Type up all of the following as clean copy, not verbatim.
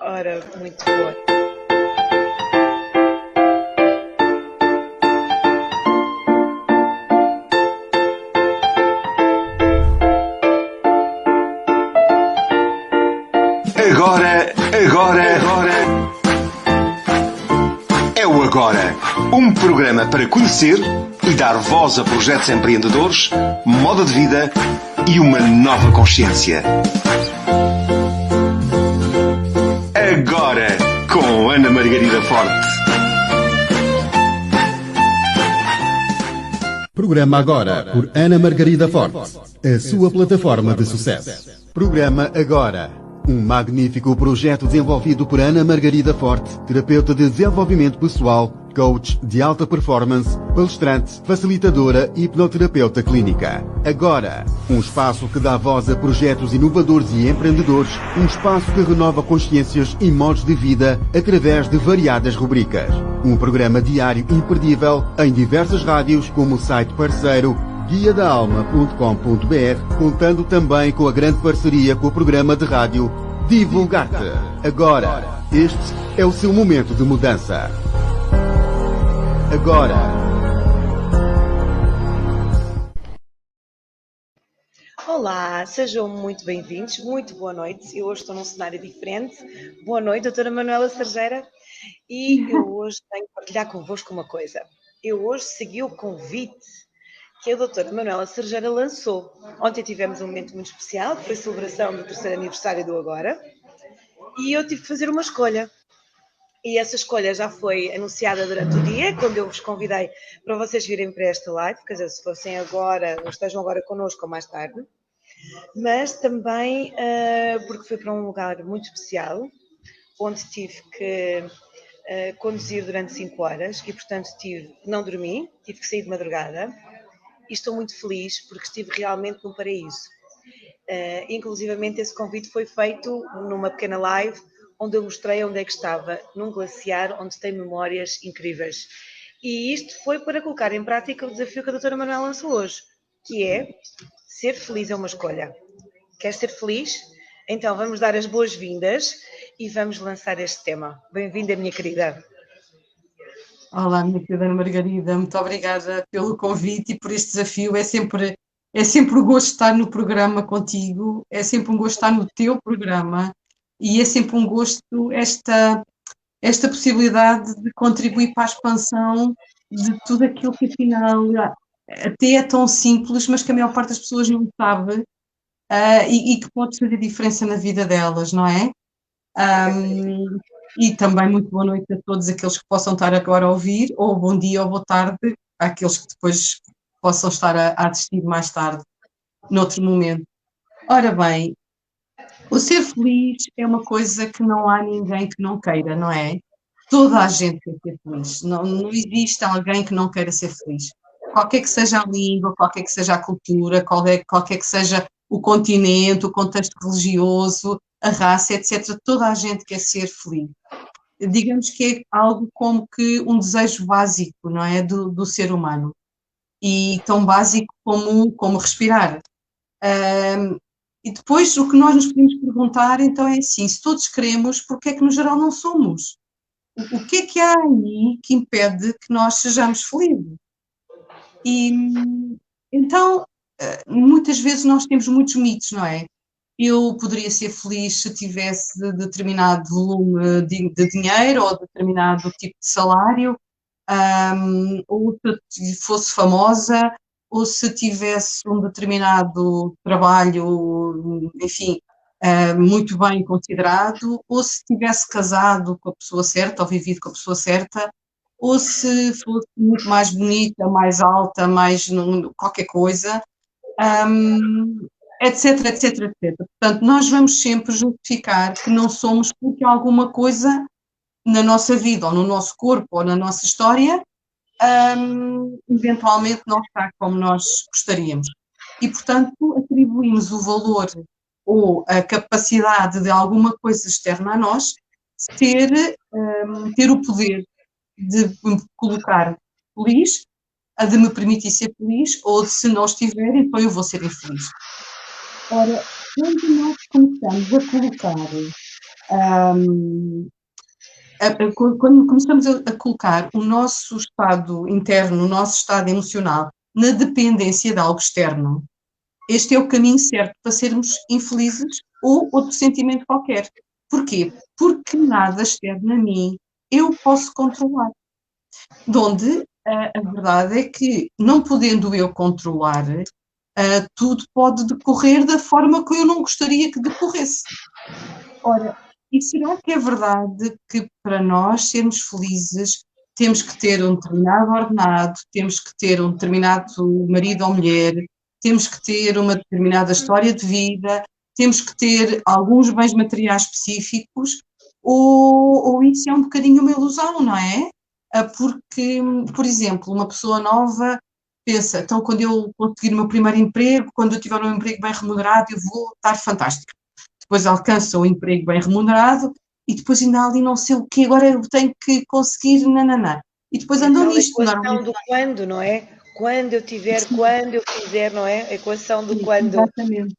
Ora, muito boa. Agora é o Agora, um programa para conhecer e dar voz a projetos empreendedores, moda de vida e uma nova consciência. Agora, com Ana Margarida Forte. Programa Agora, por Ana Margarida Forte, a sua plataforma de sucesso. Programa Agora, um magnífico projeto desenvolvido por Ana Margarida Forte, terapeuta de desenvolvimento pessoal, coach de alta performance, palestrante, facilitadora e hipnoterapeuta clínica. Agora, um espaço que dá voz a projetos inovadores e empreendedores, um espaço que renova consciências e modos de vida através de variadas rubricas. Um programa diário imperdível em diversas rádios, como o site parceiro guiadaalma.com.br, contando também com a grande parceria com o programa de rádio Divulgar-te. Agora, este é o seu momento de mudança. Agora. Olá, sejam muito bem-vindos, muito boa noite. Eu hoje estou num cenário diferente. Boa noite, doutora Manuela Sergeira. E eu hoje tenho que partilhar convosco uma coisa. Eu hoje segui o convite que a doutora Manuela Sergeira lançou. Ontem tivemos um momento muito especial, que foi a celebração do 3º aniversário do Agora, e eu tive que fazer uma escolha. E essa escolha já foi anunciada durante o dia, quando eu vos convidei para vocês virem para esta live, quer dizer, se fossem agora, ou estejam agora connosco ou mais tarde, mas também porque fui para um lugar muito especial, onde tive que conduzir durante 5 horas e, portanto, não dormi, tive que sair de madrugada. E estou muito feliz porque estive realmente num paraíso. Inclusivamente esse convite foi feito numa pequena live onde eu mostrei onde é que estava, num glaciar onde tem memórias incríveis. E isto foi para colocar em prática o desafio que a doutora Manuela lançou hoje, que é ser feliz é uma escolha. Quer ser feliz? Então vamos dar as boas-vindas e vamos lançar este tema. Bem-vinda, minha querida. Olá, minha querida Ana Margarida, muito obrigada pelo convite e por este desafio. É sempre um gosto estar no programa contigo, é sempre um gosto estar no teu programa e é sempre um gosto esta possibilidade de contribuir para a expansão de tudo aquilo que afinal até é tão simples, mas que a maior parte das pessoas não sabe, e que pode fazer diferença na vida delas, não é? E também muito boa noite a todos aqueles que possam estar agora a ouvir, ou bom dia ou boa tarde àqueles que depois possam estar a assistir mais tarde, noutro momento. Ora bem, o ser feliz é uma coisa que não há ninguém que não queira, não é? Toda a gente quer ser feliz, não existe alguém que não queira ser feliz. Qualquer que seja a língua, qualquer que seja a cultura, qualquer que seja o continente, o contexto religioso, a raça, etc., toda a gente quer ser feliz. Digamos que é algo como que um desejo básico, não é, do ser humano, e tão básico como respirar. E depois o que nós nos podemos perguntar, então, é assim, se todos queremos, porque é que no geral não somos? O que é que há aí que impede que nós sejamos felizes? E então, muitas vezes nós temos muitos mitos, não é? Eu poderia ser feliz se tivesse determinado volume de dinheiro ou determinado tipo de salário, ou se fosse famosa, ou se tivesse um determinado trabalho, enfim, muito bem considerado, ou se tivesse casado com a pessoa certa ou vivido com a pessoa certa, ou se fosse muito mais bonita, mais alta, mais qualquer coisa. Etc, etc, etc. Portanto, nós vamos sempre justificar que não somos porque alguma coisa na nossa vida, ou no nosso corpo, ou na nossa história, eventualmente não está como nós gostaríamos. E, portanto, atribuímos o valor ou a capacidade de alguma coisa externa a nós ter o poder de me colocar feliz, de me permitir ser feliz, ou de, se não estiver, então eu vou ser infeliz. Ora, quando nós começamos a colocar Ahm, Quando começamos a colocar o nosso estado interno, o nosso estado emocional, na dependência de algo externo, este é o caminho certo para sermos infelizes ou outro sentimento qualquer. Porquê? Porque nada externo a mim eu posso controlar. Donde a verdade é que, não podendo eu controlar, tudo pode decorrer da forma que eu não gostaria que decorresse. Ora, e será que é verdade que para nós sermos felizes temos que ter um determinado ordenado, temos que ter um determinado marido ou mulher, temos que ter uma determinada história de vida, temos que ter alguns bens materiais específicos, ou isso é um bocadinho uma ilusão, não é? Porque, por exemplo, uma pessoa nova pensa, então quando eu conseguir o meu primeiro emprego, quando eu tiver um emprego bem remunerado, eu vou estar fantástico. Depois alcança o emprego bem remunerado e depois ainda há ali não sei o quê, agora eu tenho que conseguir, nananã. E depois É andam tal nisto, equação normalmente. do quando, não é? Quando eu tiver, Sim, quando eu fizer, não é? A equação do sim, quando. exatamente.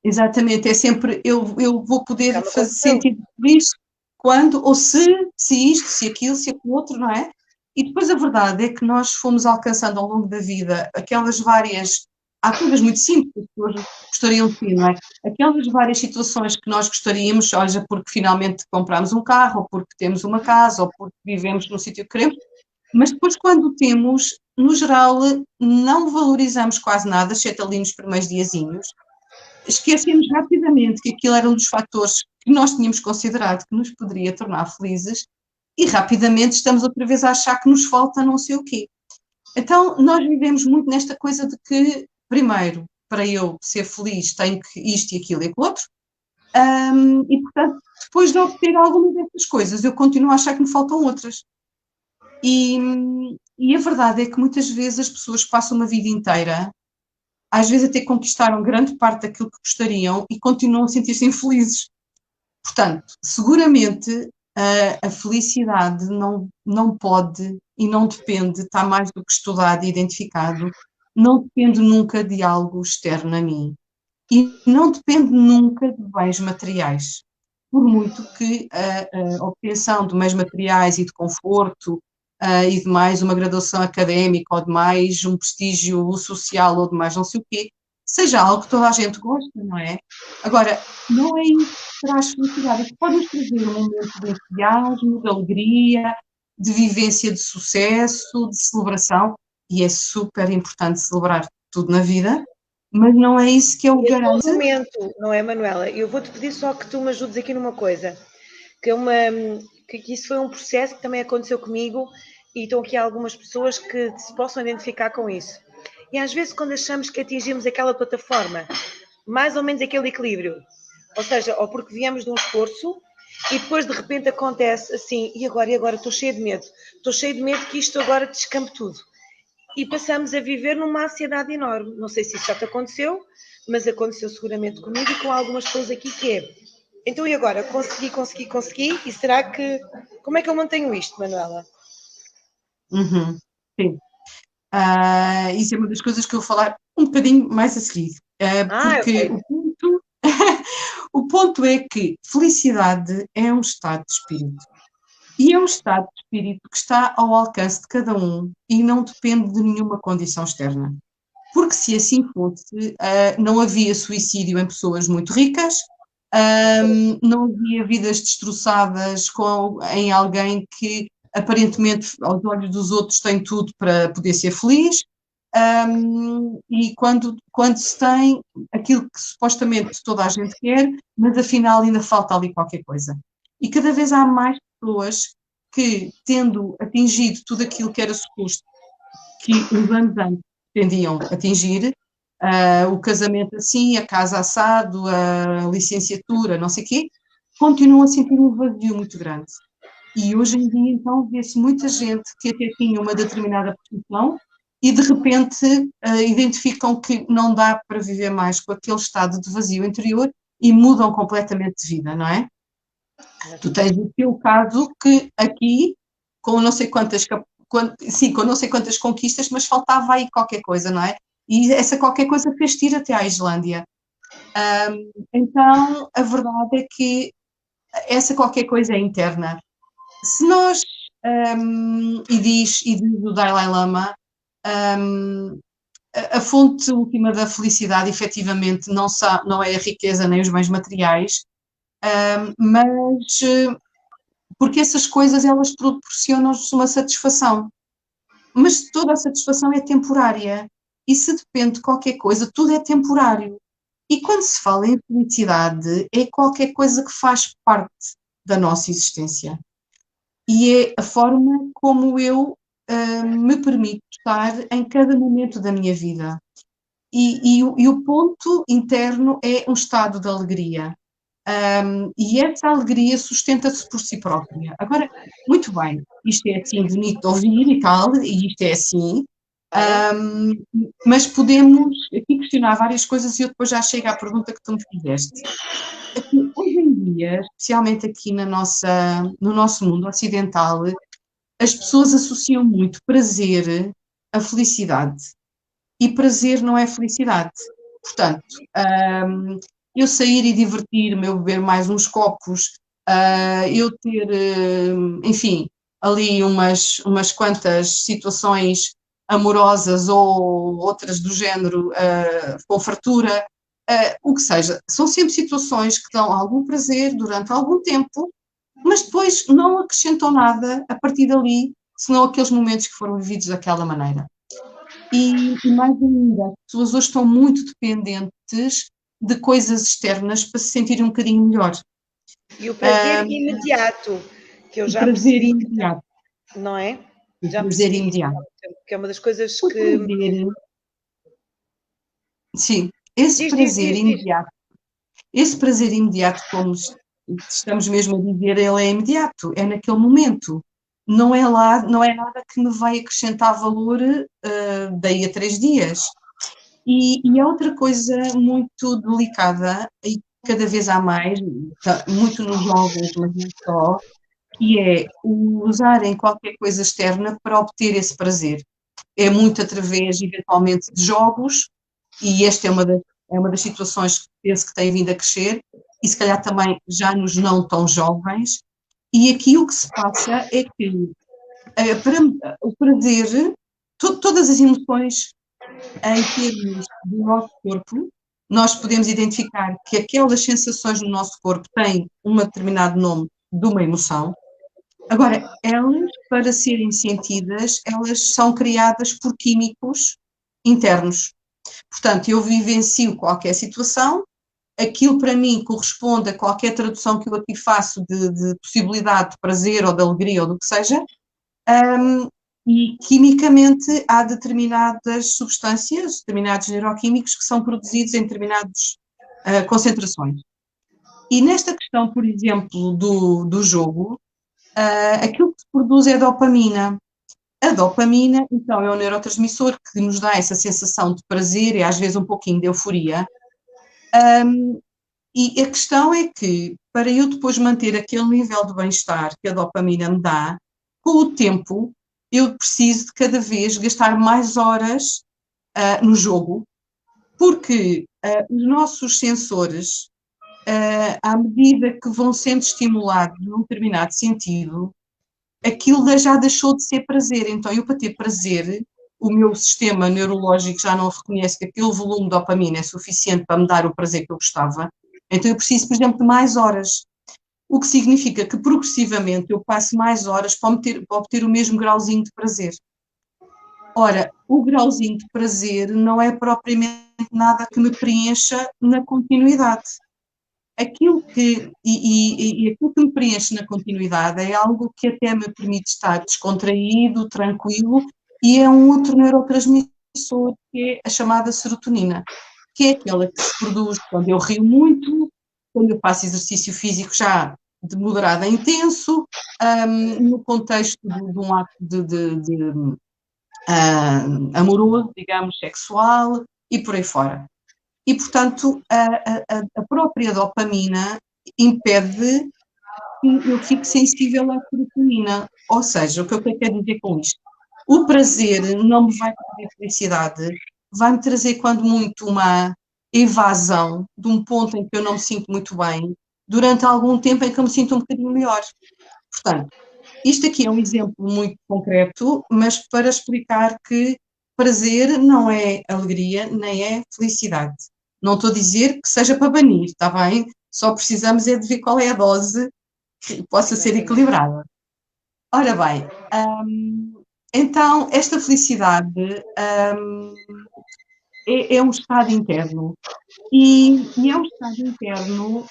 Exatamente, é sempre eu vou Isso é poder uma fazer confusão. sentir feliz quando, ou se isto, se aquilo, se aquilo outro, não é? E depois a verdade é que nós fomos alcançando ao longo da vida aquelas várias, há coisas muito simples que as pessoas gostariam de ter, não é? Aquelas várias situações que nós gostaríamos, seja porque finalmente compramos um carro, ou porque temos uma casa, ou porque vivemos no sítio que queremos, mas depois quando temos, no geral, não valorizamos quase nada, exceto ali nos primeiros diazinhos, esquecemos rapidamente que aquilo era um dos fatores que nós tínhamos considerado que nos poderia tornar felizes e rapidamente estamos outra vez a achar que nos falta não sei o quê. Então, nós vivemos muito nesta coisa de que, primeiro, para eu ser feliz, tenho que isto e aquilo e aquilo outro, e, portanto, depois de obter alguma dessas coisas, eu continuo a achar que me faltam outras. E, e a verdade é que muitas vezes as pessoas passam uma vida inteira às vezes até conquistaram grande parte daquilo que gostariam e continuam a sentir-se infelizes. Portanto, seguramente a felicidade não pode e não depende, está mais do que estudado e identificado, não depende nunca de algo externo a mim. E não depende nunca de bens materiais. Por muito que a obtenção de meios materiais e de conforto e de mais uma graduação académica ou de mais um prestígio social ou de mais não sei o quê, seja algo que toda a gente gosta, não é? Agora, não é isso que traz felicidade. Isso pode nos trazer um momento de entusiasmo, de alegria, de vivência de sucesso, de celebração, e é super importante celebrar tudo na vida, mas não é isso que é o Esse é o garante. momento, não é, Manuela? Eu vou-te pedir só que tu me ajudes aqui numa coisa, que isso foi um processo que também aconteceu comigo e estão aqui algumas pessoas que se possam identificar com isso. E às vezes quando achamos que atingimos aquela plataforma, mais ou menos aquele equilíbrio, ou seja, ou porque viemos de um esforço e depois de repente acontece assim, e agora estou cheia de medo que isto agora descampe tudo. E passamos a viver numa ansiedade enorme. Não sei se isso já te aconteceu, mas aconteceu seguramente comigo e com algumas pessoas aqui que é. Então e agora? Consegui, e será que. Como é que eu mantenho isto, Manuela? Uhum, sim. Isso é uma das coisas que eu vou falar um bocadinho mais a seguir. Porque Ok. o ponto é que felicidade é um estado de espírito. E é um estado de espírito que está ao alcance de cada um e não depende de nenhuma condição externa. Porque se assim fosse, não havia suicídio em pessoas muito ricas, não havia vidas destroçadas em alguém que aparentemente, aos olhos dos outros, tem tudo para poder ser feliz. E quando se tem aquilo que supostamente toda a gente quer, mas afinal ainda falta ali qualquer coisa. E cada vez há mais pessoas que, tendo atingido tudo aquilo que era suposto que uns anos antes pretendiam atingir, o casamento assim, a casa assado, a licenciatura, não sei o quê, continuam a sentir um vazio muito grande. E hoje em dia, então, vê-se muita gente que até tinha uma determinada posição e, de repente, identificam que não dá para viver mais com aquele estado de vazio interior e mudam completamente de vida, não é? Tu tens o teu caso que aqui, com não sei quantas, sim, com não sei quantas conquistas, mas faltava aí qualquer coisa, não é? E essa qualquer coisa fez-te ir até à Islândia. Então, a verdade é que essa qualquer coisa é interna. Se nós, e diz o Dalai Lama, a fonte última da felicidade, efetivamente, não é a riqueza nem os bens materiais, mas porque essas coisas, elas proporcionam-nos uma satisfação. Mas toda a satisfação é temporária. E se depende de qualquer coisa, tudo é temporário. E quando se fala em felicidade, é qualquer coisa que faz parte da nossa existência. E é a forma como eu me permito estar em cada momento da minha vida. E o ponto interno é um estado de alegria. E essa alegria sustenta-se por si própria. Agora, muito bem, isto é assim bonito de ouvir e tal, e isto é assim, mas podemos aqui questionar várias coisas e eu depois já chego à pergunta que tu me fizeste. Aqui, hoje em dia, especialmente aqui no nosso mundo ocidental, as pessoas associam muito prazer à felicidade. E prazer não é felicidade. Portanto, eu sair e divertir-me, eu beber mais uns copos, eu ter, enfim, ali umas quantas situações amorosas ou outras do género, com fartura, o que seja, são sempre situações que dão algum prazer durante algum tempo, mas depois não acrescentam nada a partir dali, senão aqueles momentos que foram vividos daquela maneira. E mais ainda, as pessoas hoje estão muito dependentes de coisas externas para se sentirem um bocadinho melhor. E o prazer imediato, que eu já prazer percebi, imediato. não é? O Já prazer percebi imediato. que é uma das coisas O que... prazer, sim, esse prazer imediato. Esse prazer imediato, como estamos mesmo a dizer, ele é imediato, é naquele momento. Não é nada que me vai acrescentar valor daí a 3 dias. E há outra coisa muito delicada, e cada vez há mais, muito nos jovens, mas não só, que é usarem qualquer coisa externa para obter esse prazer. É muito através, eventualmente, de jogos, e esta é uma das situações que penso que tem vindo a crescer, e se calhar também já nos não tão jovens, e aqui o que se passa é que para o prazer, todas as emoções em termos do nosso corpo, nós podemos identificar que aquelas sensações no nosso corpo têm um determinado nome de uma emoção. Agora, elas, para serem sentidas, elas são criadas por químicos internos. Portanto, eu vivencio qualquer situação, aquilo para mim corresponde a qualquer tradução que eu aqui faço de possibilidade de prazer ou de alegria ou do que seja, e quimicamente há determinadas substâncias, determinados neuroquímicos que são produzidos em determinadas concentrações. E nesta questão, por exemplo, do jogo, aquilo que se produz é dopamina. A dopamina, então, é um neurotransmissor que nos dá essa sensação de prazer e às vezes um pouquinho de euforia. E a questão é que, para eu depois manter aquele nível de bem-estar que a dopamina me dá, com o tempo, eu preciso de cada vez gastar mais horas no jogo, porque os nossos sensores, à medida que vão sendo estimulados num determinado sentido, aquilo já deixou de ser prazer. Então, eu para ter prazer, o meu sistema neurológico já não reconhece que aquele volume de dopamina é suficiente para me dar o prazer que eu gostava. Então, eu preciso, por exemplo, de mais horas. O que significa que, progressivamente, eu passo mais horas para obter o mesmo grauzinho de prazer. Ora, o grauzinho de prazer não é propriamente nada que me preencha na continuidade. Aquilo que me preenche na continuidade é algo que até me permite estar descontraído, tranquilo, e é um outro neurotransmissor que é a chamada serotonina, que é aquela que se produz quando eu rio muito, quando eu faço exercício físico já de moderado a intenso, no contexto de um ato amoroso, digamos, sexual, e por aí fora. E, portanto, a própria dopamina impede que eu fique sensível à serotonina. Ou seja, o que eu quero dizer com isto? O prazer não me vai trazer felicidade, vai-me trazer, quando muito, uma evasão de um ponto em que eu não me sinto muito bem, durante algum tempo em que eu me sinto um bocadinho melhor. Portanto, isto aqui é um exemplo muito concreto, mas para explicar que prazer não é alegria, nem é felicidade. Não estou a dizer que seja para banir, está bem? Só precisamos é de ver qual é a dose que possa ser equilibrada. Ora bem, então esta felicidade é um estado interno e é um estado interno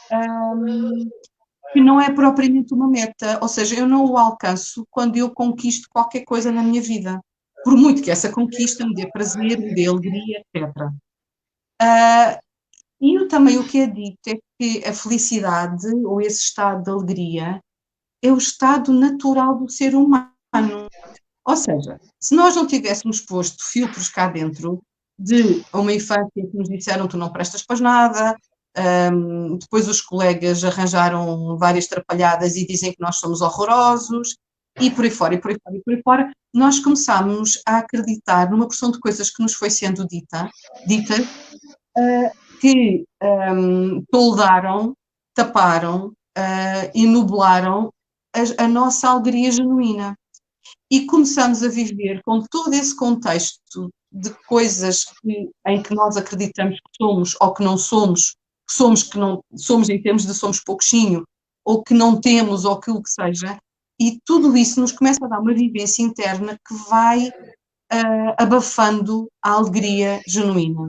que não é propriamente uma meta, ou seja, eu não o alcanço quando eu conquisto qualquer coisa na minha vida, por muito que essa conquista me dê prazer, me dê alegria, etc. E também o que é dito é que a felicidade, ou esse estado de alegria, é o estado natural do ser humano. Ou seja, se nós não tivéssemos posto filtros cá dentro de uma infância que nos disseram tu não prestas para nada, depois os colegas arranjaram várias trapalhadas e dizem que nós somos horrorosos, e por aí fora, e por aí fora, e por aí fora, nós começámos a acreditar numa porção de coisas que nos foi sendo dita, que toldaram, taparam e nublaram a nossa alegria genuína. E começamos a viver com todo esse contexto de coisas em que nós acreditamos que somos ou que não somos, que não somos em termos de somos pouquinho, ou que não temos, ou aquilo que seja, e tudo isso nos começa a dar uma vivência interna que vai abafando a alegria genuína.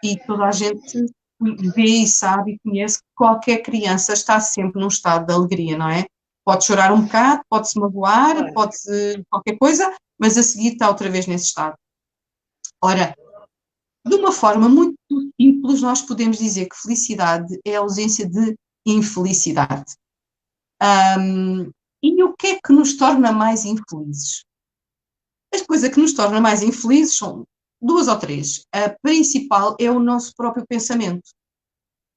E toda a gente vê e sabe e conhece que qualquer criança está sempre num estado de alegria, não é? Pode chorar um bocado, pode-se magoar, pode-se qualquer coisa, mas a seguir está outra vez nesse estado. Ora, de uma forma muito simples, nós podemos dizer que felicidade é a ausência de infelicidade. E o que é que nos torna mais infelizes? As coisas que nos torna mais infelizes são 2 ou 3. A principal é o nosso próprio pensamento.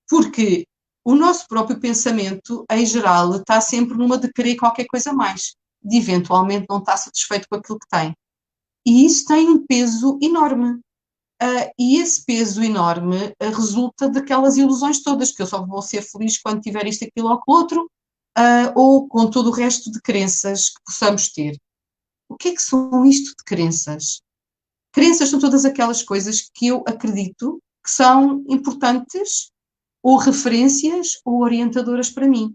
Porque o nosso próprio pensamento, em geral, está sempre numa de querer qualquer coisa mais, de eventualmente não estar satisfeito com aquilo que tem. E isso tem um peso enorme. E esse peso enorme resulta daquelas ilusões todas, que eu só vou ser feliz quando tiver isto, aquilo ou aquilo outro, ou com todo o resto de crenças que possamos ter. O que é que são isto de crenças? Crenças são todas aquelas coisas que eu acredito que são importantes, ou referências, ou orientadoras para mim.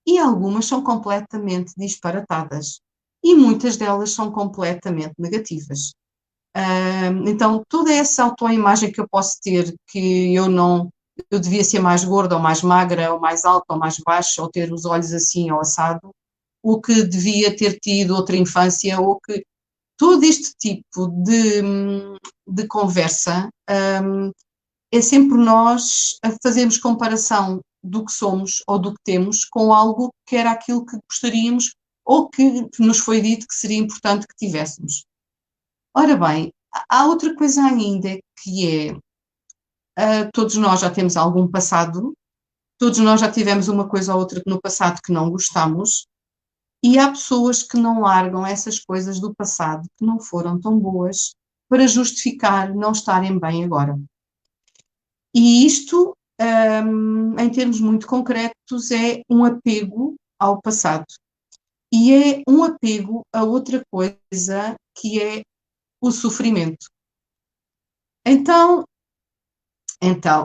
E algumas são completamente disparatadas. E muitas delas são completamente negativas. Então, toda essa autoimagem que eu posso ter, que eu devia ser mais gorda, ou mais magra, ou mais alta, ou mais baixa, ou ter os olhos assim ou assado, ou que devia ter tido outra infância, ou que todo este tipo de conversa é sempre nós a fazermos comparação do que somos ou do que temos com algo que era aquilo que gostaríamos ou que nos foi dito que seria importante que tivéssemos. Ora bem, há outra coisa ainda que é, todos nós já temos algum passado, todos nós já tivemos uma coisa ou outra no passado que não gostamos, e há pessoas que não largam essas coisas do passado que não foram tão boas para justificar não estarem bem agora. E isto, em termos muito concretos, é um apego ao passado. E é um apego a outra coisa que é o sofrimento. Então,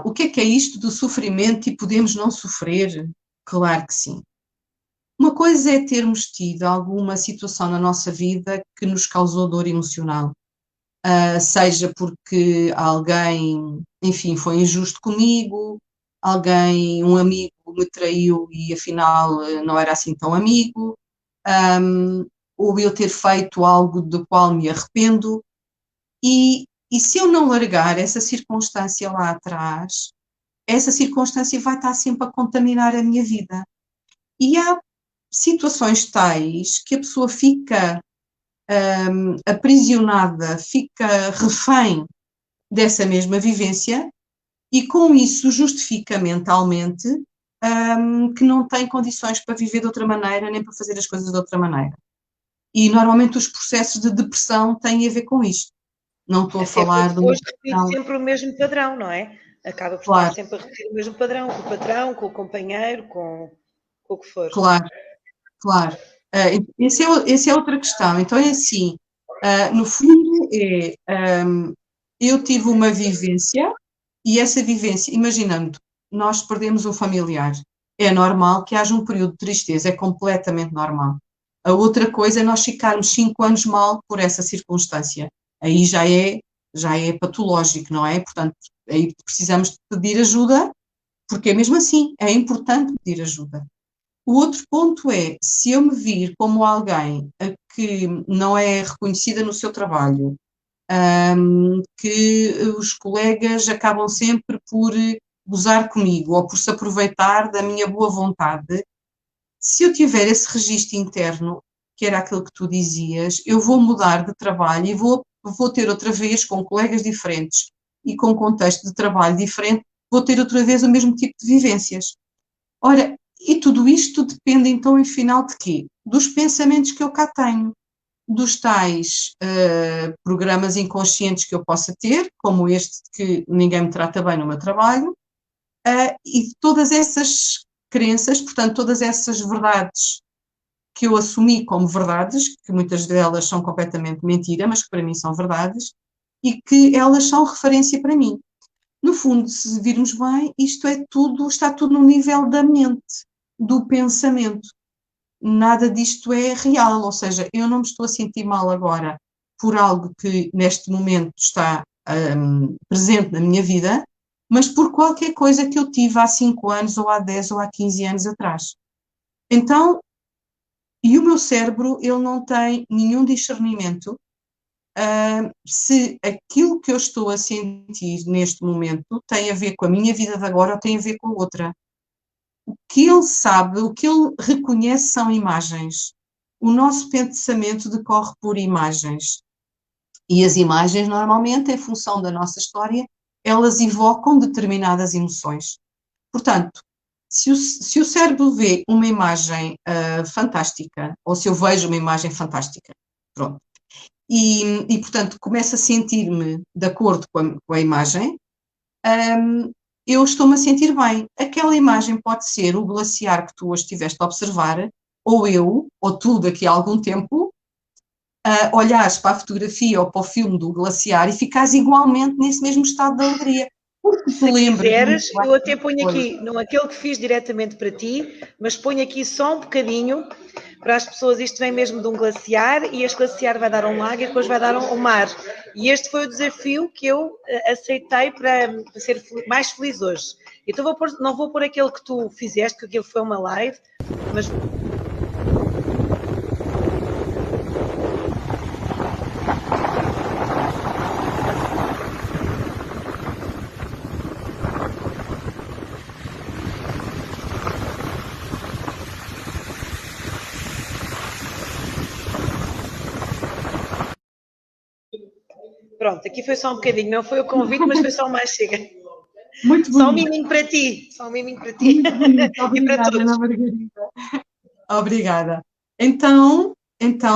o que é isto do sofrimento e podemos não sofrer? Claro que sim. Uma coisa é termos tido alguma situação na nossa vida que nos causou dor emocional, seja porque alguém, enfim, foi injusto comigo, um amigo me traiu e afinal não era assim tão amigo, ou eu ter feito algo do qual me arrependo, e se eu não largar essa circunstância lá atrás, essa circunstância vai estar sempre a contaminar a minha vida. E há situações tais que a pessoa fica aprisionada, fica refém dessa mesma vivência e com isso justifica mentalmente que não tem condições para viver de outra maneira nem para fazer as coisas de outra maneira. E normalmente os processos de depressão têm a ver com isto. Não estou a falar de uma hoje repito sempre o mesmo padrão, não é? acaba por estar Claro, sempre a repetir o mesmo padrão, com o patrão, com o companheiro, com o que for. claro, claro. Essa é outra questão. Então é assim, no fundo eu tive uma vivência e essa vivência, imaginando, nós perdemos um familiar, é normal que haja um período de tristeza, é completamente normal. A outra coisa é nós ficarmos 5 anos mal por essa circunstância. Aí já é patológico, não é? Portanto, aí precisamos de pedir ajuda, porque é mesmo assim, é importante pedir ajuda. O outro ponto é, se eu me vir como alguém que não é reconhecida no seu trabalho, que os colegas acabam sempre por gozar comigo ou por se aproveitar da minha boa vontade, se eu tiver esse registro interno, que era aquilo que tu dizias, eu vou mudar de trabalho e vou ter outra vez com colegas diferentes e com contexto de trabalho diferente, vou ter outra vez o mesmo tipo de vivências. Ora, e tudo isto depende então, em final, de quê? Dos pensamentos que eu cá tenho, dos tais programas inconscientes que eu possa ter, como este de que ninguém me trata bem no meu trabalho, e de todas essas crenças, portanto, todas essas verdades que eu assumi como verdades, que muitas delas são completamente mentira, mas que para mim são verdades, e que elas são referência para mim. No fundo, se virmos bem, isto é tudo, está tudo no nível da mente, do pensamento. Nada disto é real, ou seja, eu não me estou a sentir mal agora por algo que neste momento está presente na minha vida, mas por qualquer coisa que eu tive há 5 anos, ou há 10, ou há 15 anos atrás. Então, e o meu cérebro, ele não tem nenhum discernimento se aquilo que eu estou a sentir neste momento tem a ver com a minha vida de agora ou tem a ver com a outra. O que ele sabe, o que ele reconhece são imagens. O nosso pensamento decorre por imagens. E as imagens, normalmente, em função da nossa história, elas evocam determinadas emoções. Portanto, se o cérebro vê uma imagem fantástica, ou se eu vejo uma imagem fantástica, pronto, e portanto, começo a sentir-me de acordo com a imagem, eu estou-me a sentir bem. Aquela imagem pode ser o glaciar que tu hoje estiveste a observar, ou eu, ou tu daqui a algum tempo, olhares para a fotografia ou para o filme do glaciar e ficares igualmente nesse mesmo estado de alegria. Porque te Se lembras quiseres, muito eu até ponho coisa. aqui, não aquele que fiz diretamente para ti, mas ponho aqui só um bocadinho para as pessoas. Isto vem mesmo de um glaciar e este glaciar vai dar a um lago e depois vai dar ao mar. E este foi o desafio que eu aceitei para ser mais feliz hoje. Então não vou pôr aquele que tu fizeste, que aquilo foi uma live, mas pronto, aqui foi só um bocadinho, não foi o convite, mas foi só mais chega. Muito Só um bonito. miminho para ti, só um miminho para ti. Muito bonito. E para Obrigada, todos. Ana Margarida. Obrigada. Então,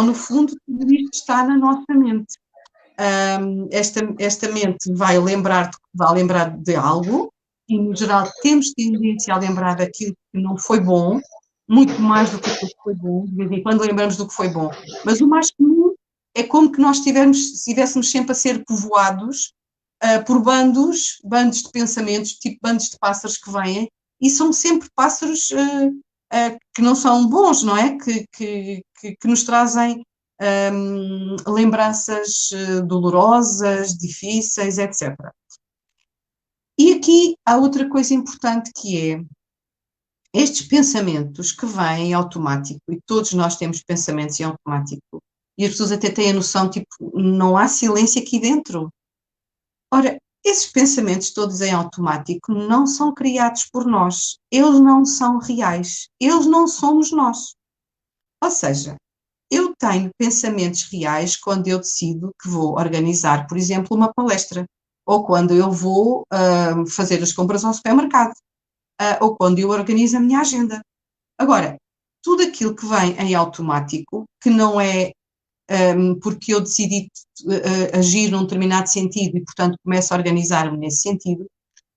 no fundo, tudo isto está na nossa mente. Esta mente vai lembrar de algo, e, no geral, temos tendência a lembrar daquilo que não foi bom, muito mais do que aquilo que foi bom, de vez em quando lembramos do que foi bom. Mas o mais comum é como que nós estivéssemos sempre a ser povoados por bandos de pensamentos, tipo bandos de pássaros que vêm, e são sempre pássaros que não são bons, não é? Que nos trazem lembranças dolorosas, difíceis, etc. E aqui há outra coisa importante que é estes pensamentos que vêm em automático, e todos nós temos pensamentos em automático, e as pessoas até têm a noção, tipo, não há silêncio aqui dentro. Ora, esses pensamentos todos em automático não são criados por nós, eles não são reais, eles não somos nós. Ou seja, eu tenho pensamentos reais quando eu decido que vou organizar, por exemplo, uma palestra, ou quando eu vou fazer as compras ao supermercado, ou quando eu organizo a minha agenda. Agora, tudo aquilo que vem em automático, que não é porque eu decidi agir num determinado sentido e, portanto, começo a organizar-me nesse sentido,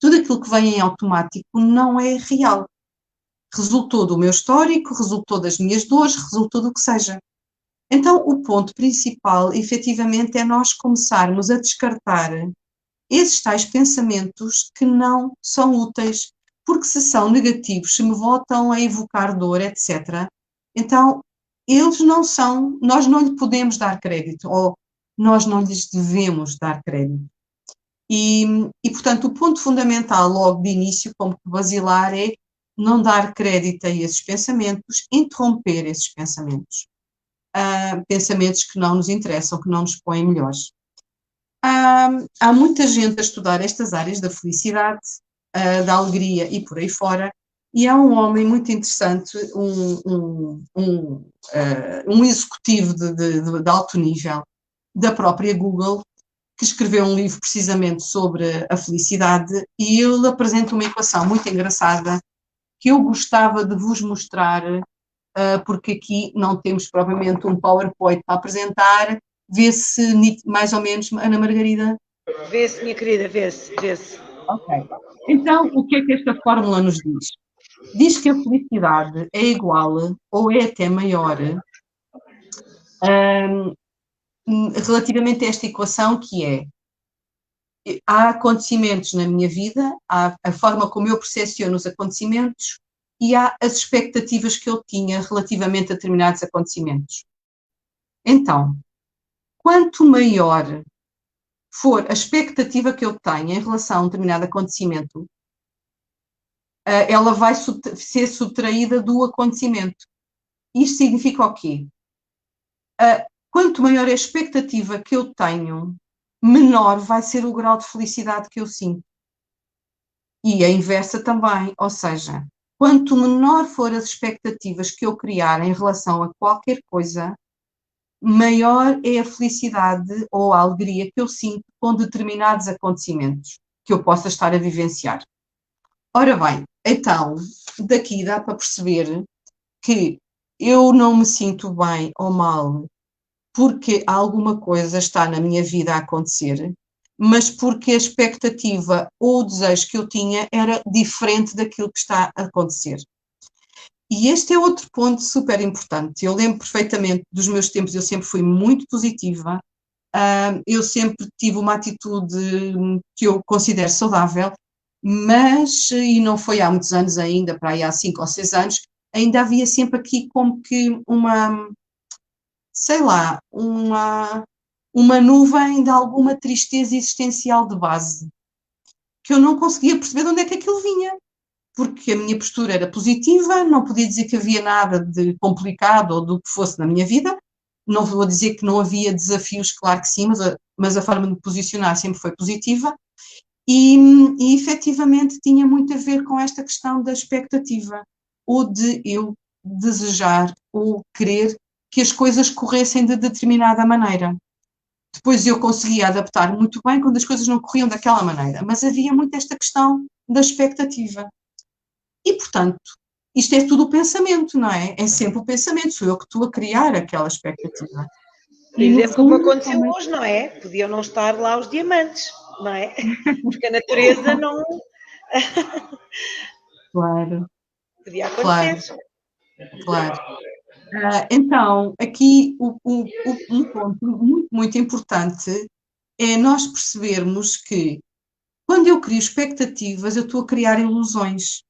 tudo aquilo que vem em automático não é real. Resultou do meu histórico, resultou das minhas dores, resultou do que seja. Então, o ponto principal, efetivamente, é nós começarmos a descartar esses tais pensamentos que não são úteis, porque se são negativos, se me voltam a evocar dor, etc., então eles não são, nós não lhe podemos dar crédito, ou nós não lhes devemos dar crédito. E portanto, o ponto fundamental logo de início, como basilar, é não dar crédito a esses pensamentos, interromper esses pensamentos. Pensamentos que não nos interessam, que não nos põem melhores. Há muita gente a estudar estas áreas da felicidade, da alegria e por aí fora, e há um homem muito interessante, um executivo de alto nível da própria Google, que escreveu um livro precisamente sobre a felicidade, e ele apresenta uma equação muito engraçada que eu gostava de vos mostrar, porque aqui não temos propriamente um PowerPoint para apresentar. Vê-se mais ou menos, Ana Margarida? Vê-se, minha querida, vê-se. Ok. Então, o que é que esta fórmula nos diz? Diz que a felicidade é igual, ou é até maior, relativamente a esta equação, que é: há acontecimentos na minha vida, há a forma como eu percepciono os acontecimentos e há as expectativas que eu tinha relativamente a determinados acontecimentos. Então, quanto maior for a expectativa que eu tenho em relação a um determinado acontecimento, ela vai ser subtraída do acontecimento. Isto significa o quê? Quanto maior é a expectativa que eu tenho, menor vai ser o grau de felicidade que eu sinto. E a inversa também, ou seja, quanto menor for as expectativas que eu criar em relação a qualquer coisa, maior é a felicidade ou a alegria que eu sinto com determinados acontecimentos que eu possa estar a vivenciar. Ora bem, então, daqui dá para perceber que eu não me sinto bem ou mal porque alguma coisa está na minha vida a acontecer, mas porque a expectativa ou o desejo que eu tinha era diferente daquilo que está a acontecer. E este é outro ponto super importante. Eu lembro perfeitamente dos meus tempos, eu sempre fui muito positiva, eu sempre tive uma atitude que eu considero saudável, mas, e não foi há muitos anos ainda, para aí há 5 ou 6 anos, ainda havia sempre aqui como que sei lá, uma nuvem de alguma tristeza existencial de base, que eu não conseguia perceber de onde é que aquilo vinha, porque a minha postura era positiva, não podia dizer que havia nada de complicado ou do que fosse na minha vida, não vou dizer que não havia desafios, claro que sim, mas a forma de me posicionar sempre foi positiva, e efetivamente tinha muito a ver com esta questão da expectativa, ou de eu desejar ou querer que as coisas corressem de determinada maneira. Depois eu conseguia adaptar muito bem quando as coisas não corriam daquela maneira, mas havia muito esta questão da expectativa. E, portanto, isto é tudo o pensamento, não é? É sempre o pensamento, sou eu que estou a criar aquela expectativa. Por exemplo, como aconteceu hoje, não é? Podiam não estar lá os diamantes, não é? Porque a natureza não. Claro. Podia acontecer. Claro. Então, aqui um ponto muito, muito importante é nós percebermos que quando eu crio expectativas, eu estou a criar ilusões.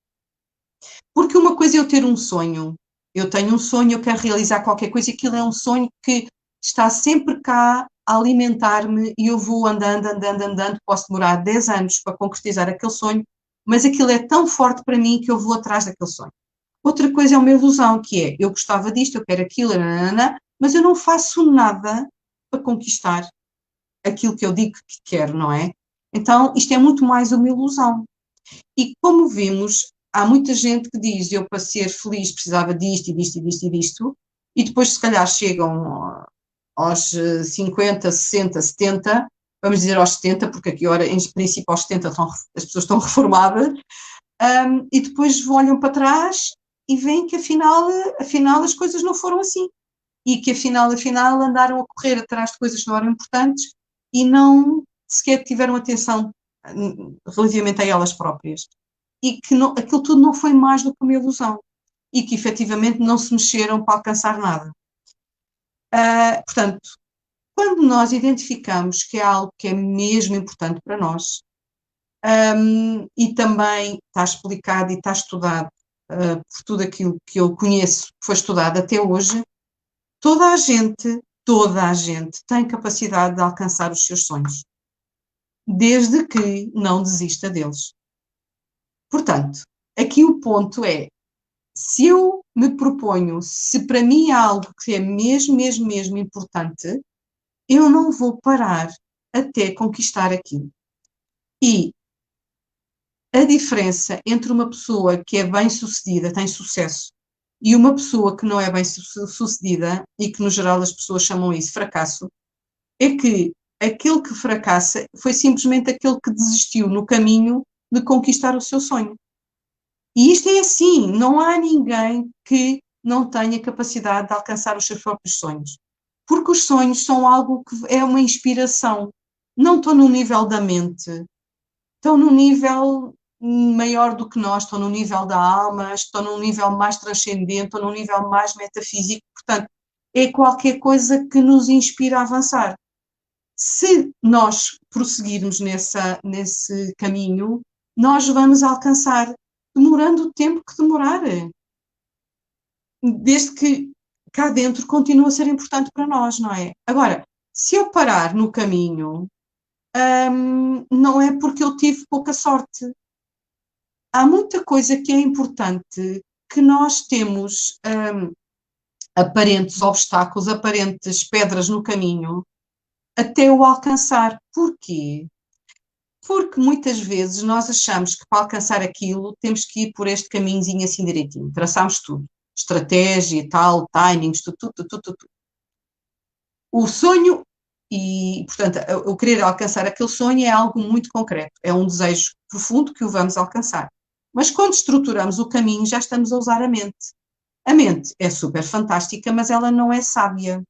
Porque uma coisa é eu ter um sonho. Eu tenho um sonho, eu quero realizar qualquer coisa, e aquilo é um sonho que está sempre cá a alimentar-me e eu vou andando, posso demorar 10 anos para concretizar aquele sonho, mas aquilo é tão forte para mim que eu vou atrás daquele sonho. Outra coisa é uma ilusão, que é, eu gostava disto, eu quero aquilo, mas eu não faço nada para conquistar aquilo que eu digo que quero, não é? Então, isto é muito mais uma ilusão. E como vimos, há muita gente que diz, eu para ser feliz precisava disto, e disto, e disto, e disto, e depois se calhar chegam aos 50, 60, 70, vamos dizer aos 70, porque aqui, ora, em princípio, aos 70 as pessoas estão reformadas, e depois olham para trás e veem que afinal as coisas não foram assim. E que afinal andaram a correr atrás de coisas que não eram importantes e não sequer tiveram atenção relativamente a elas próprias. E que aquilo tudo não foi mais do que uma ilusão. E que efetivamente não se mexeram para alcançar nada. Portanto, quando nós identificamos que é algo que é mesmo importante para nós, e também está explicado e está estudado por tudo aquilo que eu conheço, que foi estudado até hoje, toda a gente tem capacidade de alcançar os seus sonhos, desde que não desista deles. Portanto, aqui o ponto é, se eu me proponho, se para mim é algo que é mesmo importante, eu não vou parar até conquistar aquilo. E a diferença entre uma pessoa que é bem-sucedida, tem sucesso, e uma pessoa que não é bem-sucedida, e que no geral as pessoas chamam isso fracasso, é que aquele que fracassa foi simplesmente aquele que desistiu no caminho de conquistar o seu sonho. E isto é assim, não há ninguém que não tenha capacidade de alcançar os seus próprios sonhos. Porque os sonhos são algo que é uma inspiração. Não estão no nível da mente, estão no nível maior do que nós, estão no nível da alma, estão num nível mais transcendente, estão num nível mais metafísico. Portanto, é qualquer coisa que nos inspira a avançar. Se nós prosseguirmos nesse caminho, nós vamos alcançar, demorando o tempo que demorar. Desde que cá dentro continua a ser importante para nós, não é? Agora, se eu parar no caminho, não é porque eu tive pouca sorte. Há muita coisa que é importante que nós temos aparentes obstáculos, aparentes pedras no caminho, até o alcançar. Porquê? Porque muitas vezes nós achamos que para alcançar aquilo temos que ir por este caminhozinho assim direitinho. Traçamos tudo. Estratégia e tal, timings, tudo. O sonho e, portanto, o querer alcançar aquele sonho é algo muito concreto. É um desejo profundo que o vamos alcançar. Mas quando estruturamos o caminho, já estamos a usar a mente. A mente é super fantástica, mas ela não é sábia.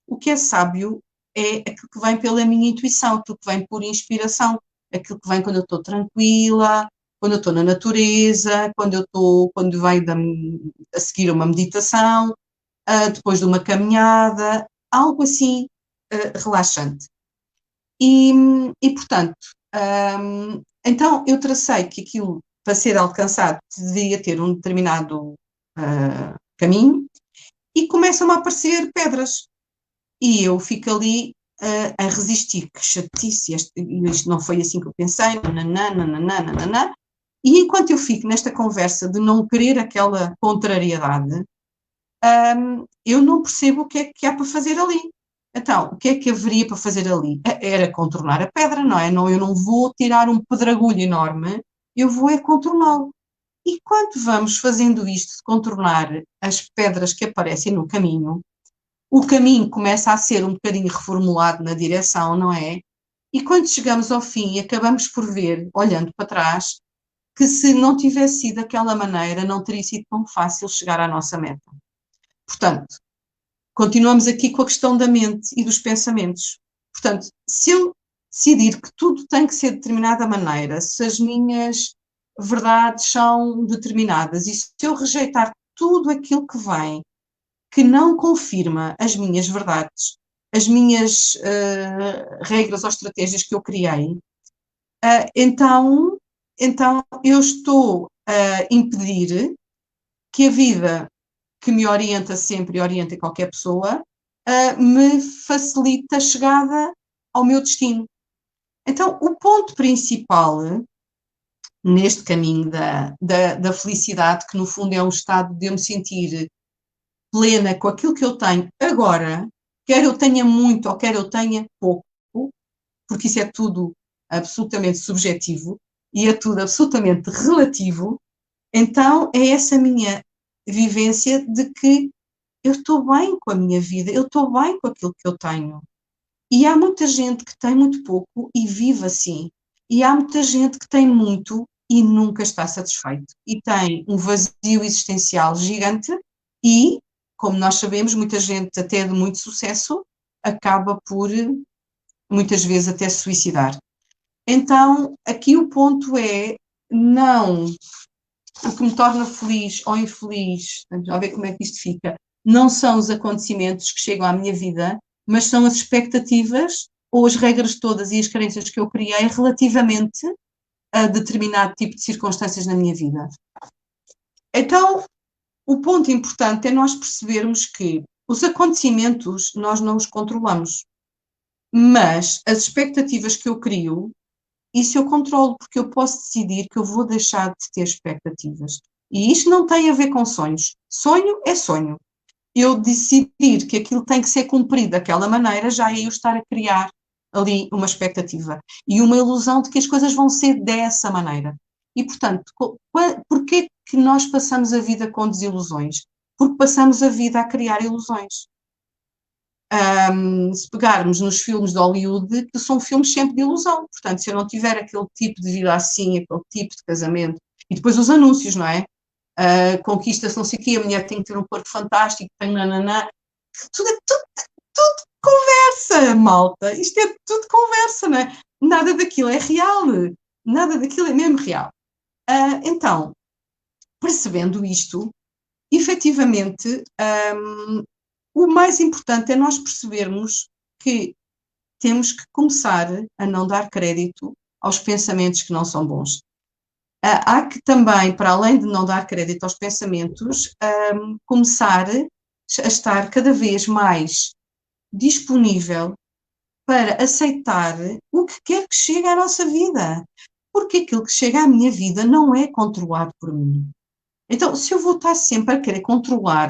O que é sábio é aquilo que vem pela minha intuição, aquilo que vem por inspiração, aquilo que vem quando eu estou tranquila, quando eu estou na natureza, quando venho a seguir uma meditação, depois de uma caminhada, algo assim relaxante. E portanto, então eu tracei que aquilo, para ser alcançado, devia ter um determinado caminho, e começam a aparecer pedras. E eu fico ali a resistir, que chatice, isto não foi assim que eu pensei, nananana. E enquanto eu fico nesta conversa de não querer aquela contrariedade, eu não percebo o que é que há para fazer ali. Então, o que é que haveria para fazer ali? Era contornar a pedra, não é? Eu não vou tirar um pedregulho enorme, eu vou contorná-lo. E quando vamos fazendo isto, de contornar as pedras que aparecem no caminho, o caminho começa a ser um bocadinho reformulado na direção, não é? E quando chegamos ao fim, acabamos por ver, olhando para trás, que se não tivesse sido daquela maneira, não teria sido tão fácil chegar à nossa meta. Portanto, continuamos aqui com a questão da mente e dos pensamentos. Portanto, se eu decidir que tudo tem que ser de determinada maneira, se as minhas verdades são determinadas, e se eu rejeitar tudo aquilo que vem, que não confirma as minhas verdades, as minhas regras ou estratégias que eu criei, então eu estou a impedir que a vida que me orienta sempre e orienta qualquer pessoa me facilite a chegada ao meu destino. Então, o ponto principal neste caminho da felicidade, que no fundo é um estado de eu me sentir plena com aquilo que eu tenho agora, quer eu tenha muito ou quer eu tenha pouco, porque isso é tudo absolutamente subjetivo e é tudo absolutamente relativo, então é essa minha vivência de que eu estou bem com a minha vida, eu estou bem com aquilo que eu tenho. E há muita gente que tem muito pouco e vive assim. E há muita gente que tem muito e nunca está satisfeito. E tem um vazio existencial gigante e, como nós sabemos, muita gente até de muito sucesso acaba por, muitas vezes, até se suicidar. Então, aqui o ponto é, não, o que me torna feliz ou infeliz, vamos ver como é que isto fica, não são os acontecimentos que chegam à minha vida, mas são as expectativas ou as regras todas e as crenças que eu criei relativamente a determinado tipo de circunstâncias na minha vida. Então, o ponto importante é nós percebermos que os acontecimentos nós não os controlamos, mas as expectativas que eu crio, isso eu controlo, porque eu posso decidir que eu vou deixar de ter expectativas. E isto não tem a ver com sonhos. Sonho é sonho. Eu decidir que aquilo tem que ser cumprido daquela maneira, já é eu estar a criar ali uma expectativa e uma ilusão de que as coisas vão ser dessa maneira. E, portanto, porquê que nós passamos a vida com desilusões? Porque passamos a vida a criar ilusões. Se pegarmos nos filmes de Hollywood, que são filmes sempre de ilusão. Portanto, se eu não tiver aquele tipo de vida assim, aquele tipo de casamento, e depois os anúncios, não é? Conquista-se não sei o quê, a mulher tem que ter um corpo fantástico, tem nananã. Tudo conversa, malta. Isto é tudo conversa, não é? Nada daquilo é real. Nada daquilo é mesmo real. Então, percebendo isto, efetivamente, o mais importante é nós percebermos que temos que começar a não dar crédito aos pensamentos que não são bons. Há que também, para além de não dar crédito aos pensamentos, começar a estar cada vez mais disponível para aceitar o que quer que chegue à nossa vida. Porque aquilo que chega à minha vida não é controlado por mim. Então, se eu vou estar sempre a querer controlar,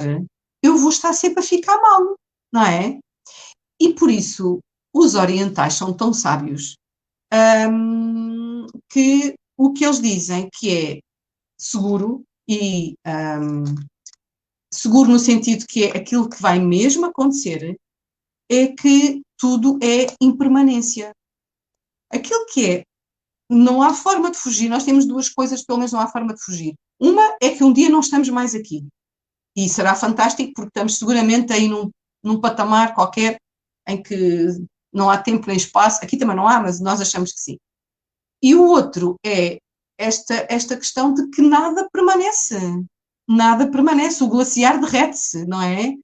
eu vou estar sempre a ficar mal, não é? E por isso, os orientais são tão sábios que o que eles dizem que é seguro, e seguro no sentido que é aquilo que vai mesmo acontecer, é que tudo é impermanência. Aquilo que é, não há forma de fugir, nós temos duas coisas, pelo menos não há forma de fugir. Uma é que um dia não estamos mais aqui. E será fantástico porque estamos seguramente aí num patamar qualquer em que não há tempo nem espaço. Aqui também não há, mas nós achamos que sim. E o outro é esta questão de que nada permanece. Nada permanece. O glaciar derrete-se, não é?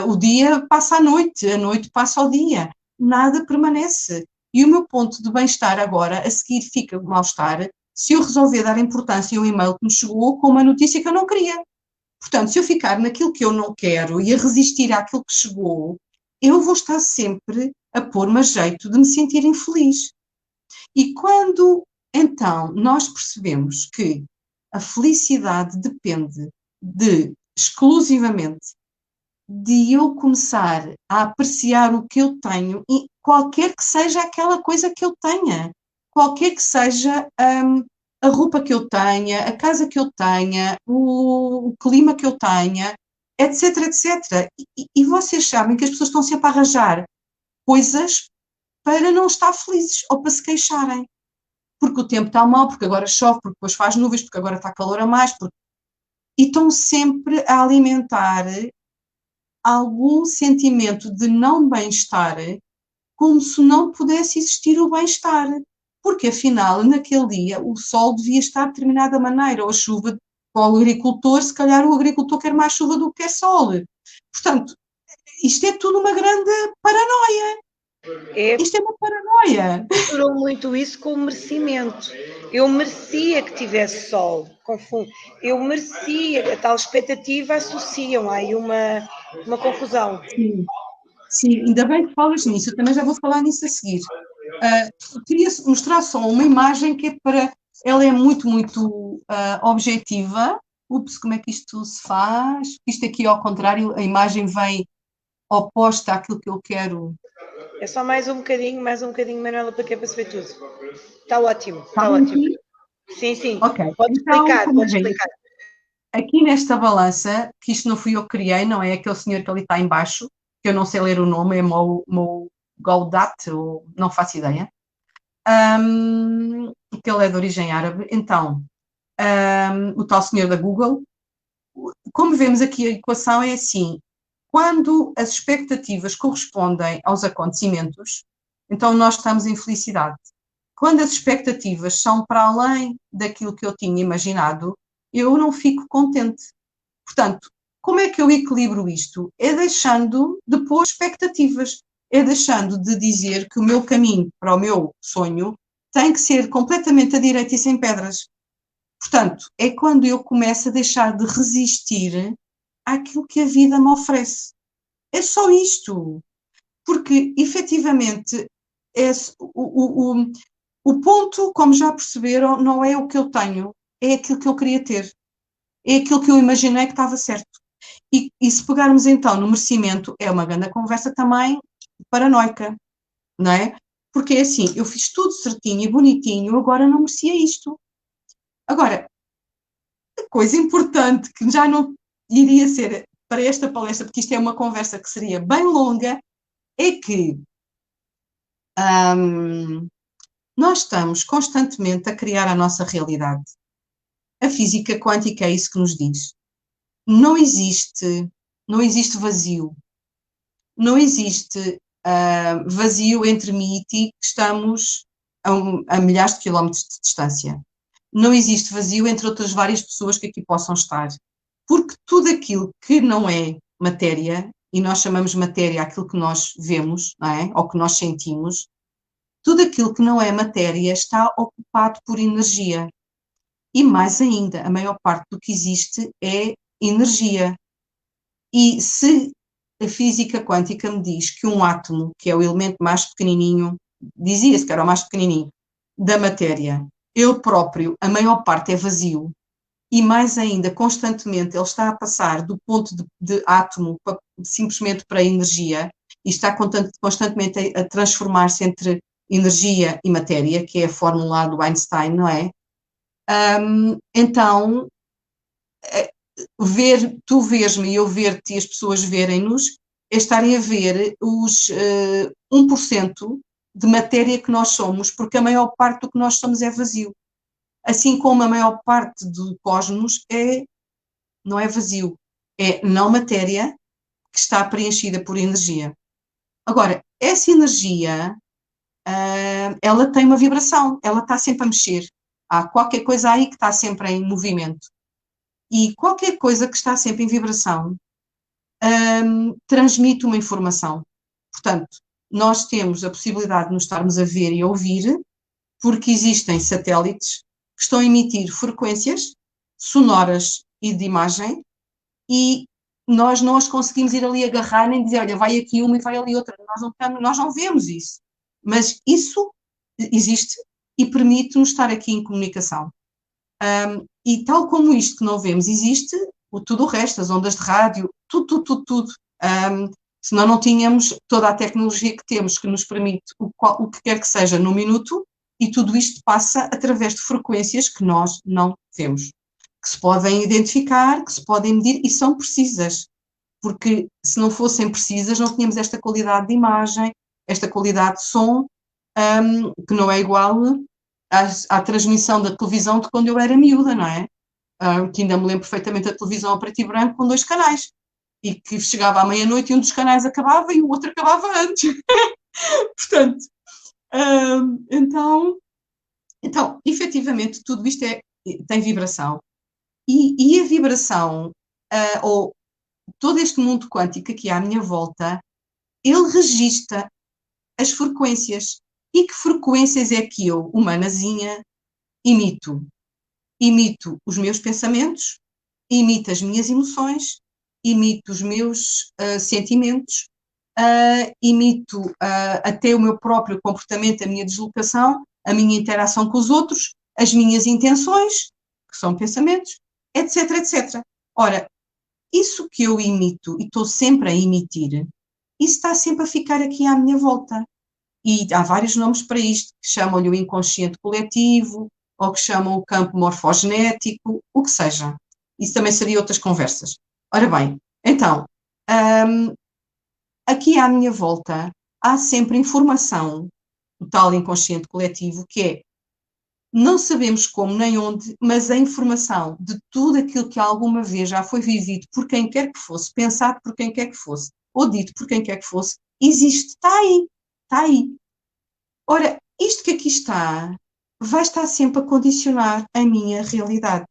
O dia passa a noite passa ao dia. Nada permanece. E o meu ponto de bem-estar agora, a seguir fica o mal-estar, se eu resolver dar importância a um e-mail que me chegou com uma notícia que eu não queria. Portanto, se eu ficar naquilo que eu não quero e a resistir àquilo que chegou, eu vou estar sempre a pôr-me a jeito de me sentir infeliz. E quando, então, nós percebemos que a felicidade depende exclusivamente de eu começar a apreciar o que eu tenho, e qualquer que seja aquela coisa que eu tenha, qualquer que seja a roupa que eu tenha, a casa que eu tenha, o clima que eu tenha, etc, etc. E vocês sabem que as pessoas estão sempre a arranjar coisas para não estar felizes ou para se queixarem. Porque o tempo está mal, porque agora chove, porque depois faz nuvens, porque agora está calor a mais. E estão sempre a alimentar algum sentimento de não bem-estar, como se não pudesse existir o bem-estar. Porque, afinal, naquele dia, o sol devia estar de determinada maneira, ou a chuva para o agricultor, se calhar o agricultor quer mais chuva do que quer sol. Portanto, isto é tudo uma grande paranoia. Isto é uma paranoia. Misturou muito isso com o merecimento. Eu merecia que tivesse sol, confundo. Eu merecia, a tal expectativa associam aí uma confusão. Sim, ainda bem que falas nisso, eu também já vou falar nisso a seguir. Queria mostrar só uma imagem que é para. Ela é muito, muito objetiva. Ups, como é que isto se faz? Isto aqui, ao contrário, a imagem vem oposta àquilo que eu quero. É só mais um bocadinho, Manuela, para que é para se ver tudo. Está ótimo, está ótimo. Sim, sim. Ok. Pode explicar, pode explicar. Aqui nesta balança, que isto não fui eu que criei, não é aquele senhor que ali está em baixo, que eu não sei ler o nome, é Mo Gaudat, ou não faço ideia, que ele é de origem árabe. Então, o tal senhor da Google, como vemos aqui a equação é assim, quando as expectativas correspondem aos acontecimentos, então nós estamos em felicidade. quando as expectativas são para além daquilo que eu tinha imaginado, eu não fico contente. Portanto, como é que eu equilibro isto? É deixando de pôr expectativas, é deixando de dizer que o meu caminho para o meu sonho tem que ser completamente à direita e sem pedras. Portanto, é quando eu começo a deixar de resistir àquilo que a vida me oferece. É só isto. Porque, efetivamente, o ponto, como já perceberam, não é o que eu tenho, é aquilo que eu queria ter. É aquilo que eu imaginei que estava certo. E se pegarmos então no merecimento, é uma grande conversa também paranoica, não é? Porque é assim, eu fiz tudo certinho e bonitinho, agora não merecia isto. Agora, a coisa importante que já não iria ser para esta palestra, porque isto é uma conversa que seria bem longa, é que nós estamos constantemente a criar a nossa realidade. A física quântica é isso que nos diz. Não existe vazio. Não existe vazio entre mim e ti, que estamos a milhares de quilómetros de distância. Não existe vazio entre outras várias pessoas que aqui possam estar. Porque tudo aquilo que não é matéria, e nós chamamos matéria aquilo que nós vemos, não é? Ou que nós sentimos, tudo aquilo que não é matéria está ocupado por energia. E mais ainda, a maior parte do que existe é energia. E se a física quântica me diz que um átomo, que é o elemento mais pequenininho, dizia-se que era o mais pequenininho, da matéria, ele próprio, a maior parte é vazio, e mais ainda, constantemente, ele está a passar do ponto de átomo simplesmente para energia, e está constantemente a transformar-se entre energia e matéria, que é a fórmula do Einstein, não é? Então, tu vês-me e eu ver-te e as pessoas verem-nos, é estarem a ver os 1% de matéria que nós somos, porque a maior parte do que nós somos é vazio. Assim como a maior parte do cosmos não é vazio, é não matéria que está preenchida por energia. Agora, essa energia, ela tem uma vibração, ela está sempre a mexer. Há qualquer coisa aí que está sempre em movimento. E qualquer coisa que está sempre em vibração transmite uma informação. Portanto, nós temos a possibilidade de nos estarmos a ver e a ouvir, porque existem satélites que estão a emitir frequências sonoras e de imagem, e nós não as conseguimos ir ali agarrar nem dizer, olha, vai aqui uma e vai ali outra. Nós não vemos isso. Mas isso existe e permite-nos estar aqui em comunicação. E tal como isto que não vemos existe, tudo o resto, as ondas de rádio, tudo. Senão não tínhamos toda a tecnologia que temos que nos permite o que quer que seja no minuto, e tudo isto passa através de frequências que nós não vemos, que se podem identificar, que se podem medir e são precisas, porque se não fossem precisas não tínhamos esta qualidade de imagem, esta qualidade de som, que não é igual à transmissão da televisão de quando eu era miúda, não é? Que ainda me lembro perfeitamente da televisão a preto e branco com 2 canais, e que chegava à meia-noite e um dos canais acabava e o outro acabava antes. Portanto, então, efetivamente, tudo isto tem vibração. E a vibração, ou todo este mundo quântico aqui à minha volta, ele registra as frequências. E que frequências é que eu, humanazinha, imito? Imito os meus pensamentos, imito as minhas emoções, imito os meus sentimentos, imito até o meu próprio comportamento, a minha deslocação, a minha interação com os outros, as minhas intenções, que são pensamentos, etc, etc. Ora, isso que eu imito e estou sempre a emitir, isso está sempre a ficar aqui à minha volta. E há vários nomes para isto, que chamam-lhe o inconsciente coletivo, ou que chamam o campo morfogenético, o que seja. Isso também seria outras conversas. Ora bem, então, aqui à minha volta há sempre informação do tal inconsciente coletivo, que é, não sabemos como nem onde, mas a informação de tudo aquilo que alguma vez já foi vivido por quem quer que fosse, pensado por quem quer que fosse, ou dito por quem quer que fosse, existe, está aí. Ora, isto que aqui está vai estar sempre a condicionar a minha realidade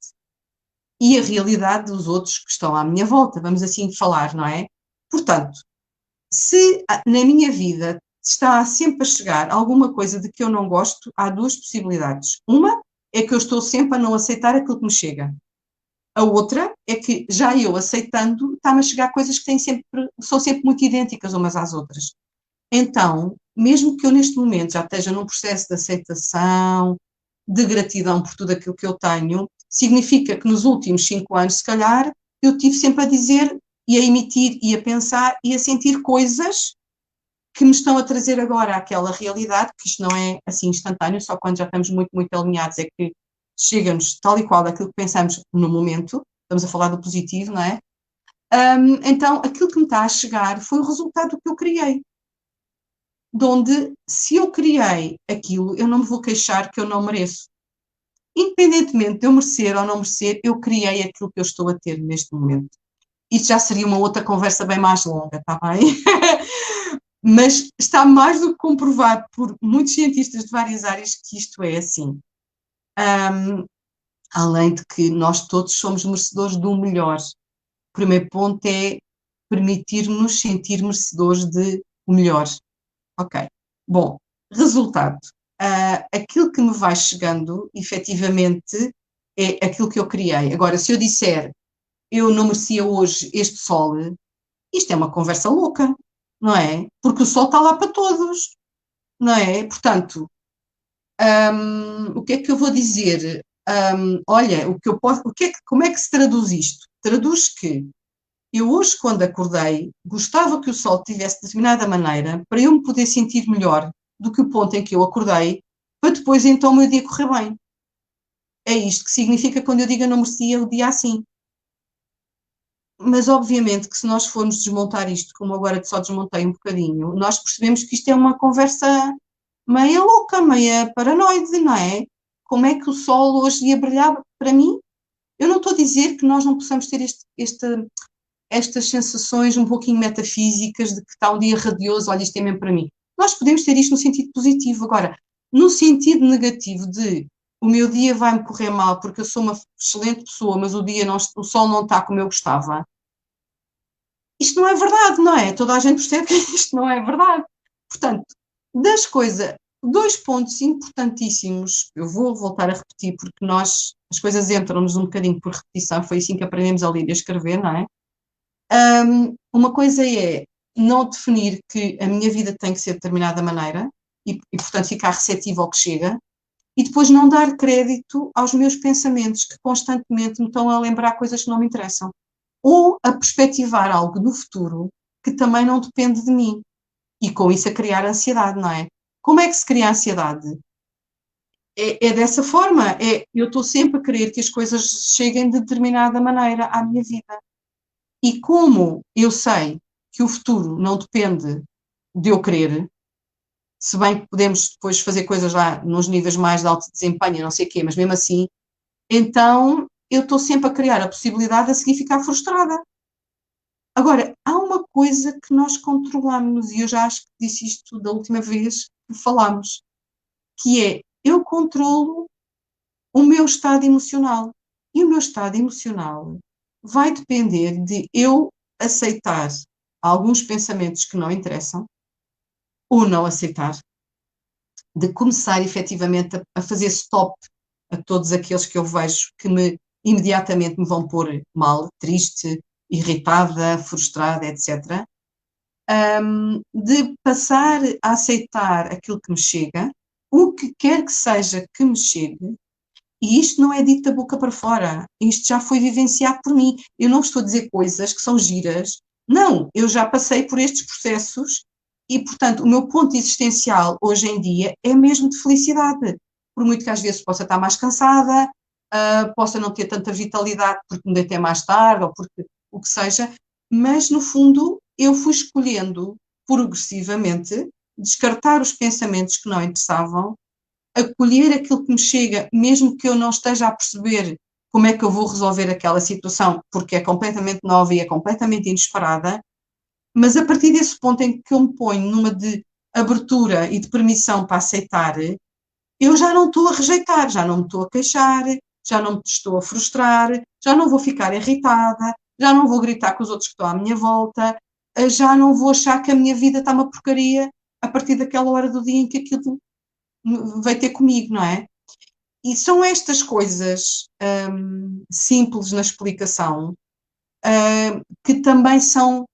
e a realidade dos outros que estão à minha volta, vamos assim falar, não é? Portanto, se na minha vida está sempre a chegar alguma coisa de que eu não gosto, há duas possibilidades. Uma é que eu estou sempre a não aceitar aquilo que me chega. A outra é que, já eu aceitando, está-me a chegar coisas que são sempre muito idênticas umas às outras. Então, mesmo que eu neste momento já esteja num processo de aceitação, de gratidão por tudo aquilo que eu tenho, significa que nos últimos 5 anos, se calhar, eu tive sempre a dizer e a emitir e a pensar e a sentir coisas que me estão a trazer agora àquela realidade, que isto não é assim instantâneo, só quando já estamos muito, muito alinhados é que chega-nos tal e qual daquilo que pensamos no momento, estamos a falar do positivo, não é? Então, aquilo que me está a chegar foi o resultado do que eu criei. De onde, se eu criei aquilo, eu não me vou queixar que eu não mereço. Independentemente de eu merecer ou não merecer, eu criei aquilo que eu estou a ter neste momento. Isto já seria uma outra conversa bem mais longa, está bem? Mas está mais do que comprovado por muitos cientistas de várias áreas que isto é assim. Além de que nós todos somos merecedores do melhor. O primeiro ponto é permitir-nos sentir merecedores de o melhor. Ok. Bom, resultado. Aquilo que me vai chegando, efetivamente, é aquilo que eu criei. Agora, se eu disser eu não merecia hoje este sol, isto é uma conversa louca, não é? Porque o sol está lá para todos, não é? Portanto, o que é que eu vou dizer? Olha, o que eu posso, como é que se traduz isto? Traduz que eu hoje, quando acordei, gostava que o sol estivesse de determinada maneira para eu me poder sentir melhor do que o ponto em que eu acordei, para depois então o meu dia correr bem. É isto que significa quando eu digo eu não merecia o dia assim. Mas obviamente que se nós formos desmontar isto, como agora só desmontei um bocadinho, nós percebemos que isto é uma conversa meia louca, meia paranoide, não é? Como é que o sol hoje ia brilhar para mim? Eu não estou a dizer que nós não possamos ter estas sensações um pouquinho metafísicas de que está um dia radioso, olha, isto é mesmo para mim. Nós podemos ter isto no sentido positivo. Agora, no sentido negativo de o meu dia vai-me correr mal porque eu sou uma excelente pessoa, mas o sol não está como eu gostava. Isto não é verdade, não é? Toda a gente percebe que isto não é verdade. Portanto, das coisas, 2 pontos importantíssimos, eu vou voltar a repetir porque as coisas entram-nos um bocadinho por repetição, foi assim que aprendemos a ler e a escrever, não é? Uma coisa é não definir que a minha vida tem que ser de determinada maneira portanto, ficar receptivo ao que chega, e depois não dar crédito aos meus pensamentos que constantemente me estão a lembrar coisas que não me interessam. Ou a perspectivar algo no futuro que também não depende de mim. E com isso a criar ansiedade, não é? Como é que se cria ansiedade? É dessa forma. Eu estou sempre a querer que as coisas cheguem de determinada maneira à minha vida. E como eu sei que o futuro não depende de eu querer, se bem que podemos depois fazer coisas lá nos níveis mais de alto desempenho, não sei o quê, mas mesmo assim, então eu estou sempre a criar a possibilidade de a seguir ficar frustrada. Agora, há uma coisa que nós controlamos, e eu já acho que disse isto da última vez que falámos, que é, eu controlo o meu estado emocional. E o meu estado emocional vai depender de eu aceitar alguns pensamentos que não interessam, ou não aceitar, de começar efetivamente a fazer stop a todos aqueles que eu vejo que imediatamente me vão pôr mal, triste, irritada, frustrada, etc. De passar a aceitar aquilo que me chega, o que quer que seja que me chegue, e isto não é dito da boca para fora, isto já foi vivenciado por mim. Eu não estou a dizer coisas que são giras, não, eu já passei por estes processos e, portanto, o meu ponto existencial hoje em dia é mesmo de felicidade, por muito que às vezes possa estar mais cansada, possa não ter tanta vitalidade porque me deitei mais tarde ou porque o que seja, mas no fundo eu fui escolhendo progressivamente descartar os pensamentos que não interessavam, acolher aquilo que me chega, mesmo que eu não esteja a perceber como é que eu vou resolver aquela situação, porque é completamente nova e é completamente inesperada, mas a partir desse ponto em que eu me ponho numa de abertura e de permissão para aceitar, eu já não estou a rejeitar, já não me estou a queixar, já não me estou a frustrar, já não vou ficar irritada, já não vou gritar com os outros que estão à minha volta, já não vou achar que a minha vida está uma porcaria a partir daquela hora do dia em que aquilo vai ter comigo, não é? E são estas coisas simples na explicação, que também são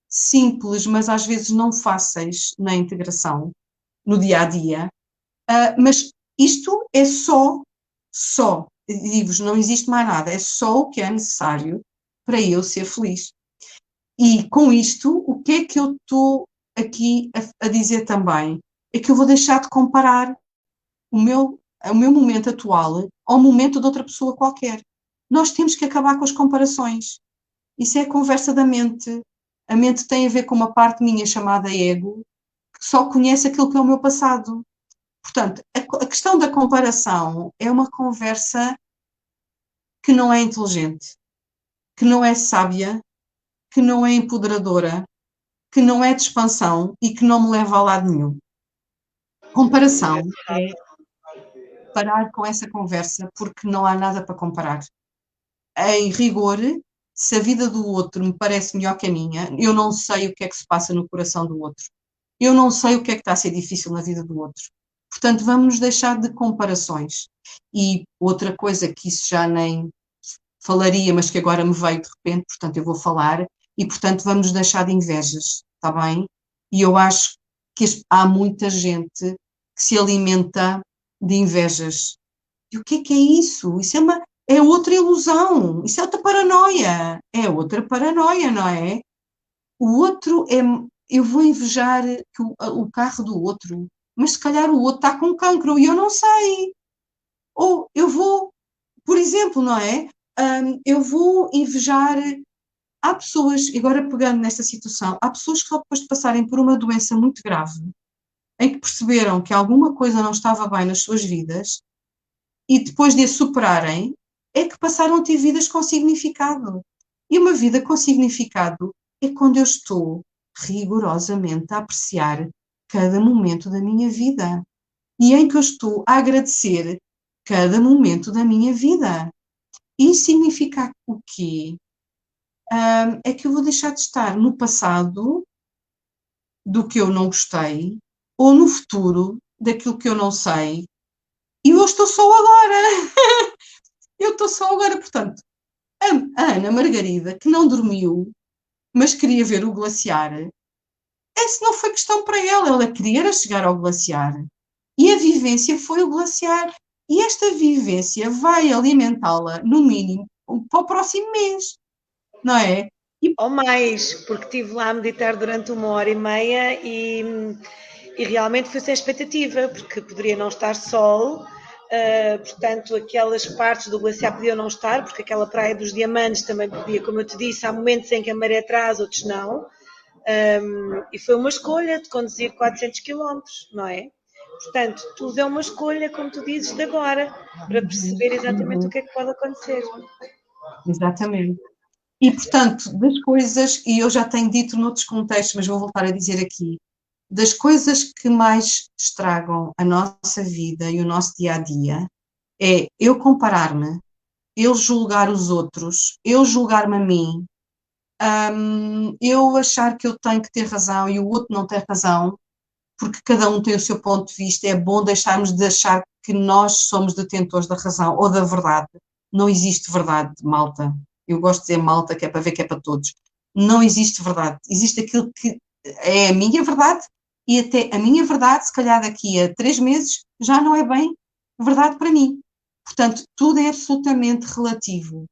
simples, mas às vezes não fáceis na integração, no dia a dia. Mas isto é só, digo-vos, não existe mais nada, é só o que é necessário para eu ser feliz. E com isto, o que é que eu estou aqui a dizer também? É que eu vou deixar de comparar o meu momento atual ao momento de outra pessoa qualquer. Nós temos que acabar com as comparações. Isso é a conversa da mente. A mente tem a ver com uma parte minha chamada ego, que só conhece aquilo que é o meu passado. Portanto, a questão da comparação é uma conversa que não é inteligente, que não é sábia, que não é empoderadora, que não é de expansão e que não me leva a lado nenhum. Comparação é parar com essa conversa porque não há nada para comparar. Em rigor, se a vida do outro me parece melhor que a minha, eu não sei o que é que se passa no coração do outro. Eu não sei o que é que está a ser difícil na vida do outro. Portanto, vamos nos deixar de comparações. E outra coisa que isso já nem falaria, mas que agora me veio de repente, portanto eu vou falar, e portanto vamos nos deixar de invejas, está bem? E eu acho que há muita gente que se alimenta de invejas. E o que é isso? Isso é outra ilusão, isso é outra paranoia. É outra paranoia, não é? O outro é... Eu vou invejar o carro do outro, mas se calhar o outro está com cancro e eu não sei. Ou eu vou, por exemplo, não é? Eu vou invejar. Há pessoas, agora pegando nesta situação, há pessoas que só depois de passarem por uma doença muito grave, em que perceberam que alguma coisa não estava bem nas suas vidas, e depois de a superarem, é que passaram a ter vidas com significado. E uma vida com significado é quando eu estou rigorosamente a apreciar cada momento da minha vida e em que eu estou a agradecer cada momento da minha vida. Isso significa o quê? É que eu vou deixar de estar no passado do que eu não gostei ou no futuro daquilo que eu não sei e eu estou só agora. Eu estou só agora, portanto, a Ana Margarida, que não dormiu, mas queria ver o glaciar, essa não foi questão para ela queria era chegar ao glaciar. E a vivência foi o glaciar. E esta vivência vai alimentá-la, no mínimo, para o próximo mês, não é? Ou mais, porque estive lá a meditar durante 1h30 e realmente foi sem expectativa, porque poderia não estar sol, portanto aquelas partes do glaciar podiam não estar, porque aquela praia dos diamantes também podia, como eu te disse, há momentos em que a maré traz, outros não, e foi uma escolha de conduzir 400 quilómetros, não é? Portanto, tudo é uma escolha, como tu dizes, de agora, para perceber exatamente o que é que pode acontecer. Exatamente. E, portanto, das coisas, e eu já tenho dito noutros contextos, mas vou voltar a dizer aqui, das coisas que mais estragam a nossa vida e o nosso dia-a-dia é eu comparar-me, eu julgar os outros, eu julgar-me a mim, eu achar que eu tenho que ter razão e o outro não tem razão, porque cada um tem o seu ponto de vista. É bom deixarmos de achar que nós somos detentores da razão ou da verdade. Não existe verdade, malta. Eu gosto de dizer malta, que é para ver que é para todos. Não existe verdade. Existe aquilo que é a minha verdade e até a minha verdade, se calhar daqui a 3 meses, já não é bem verdade para mim. Portanto, tudo é absolutamente relativo.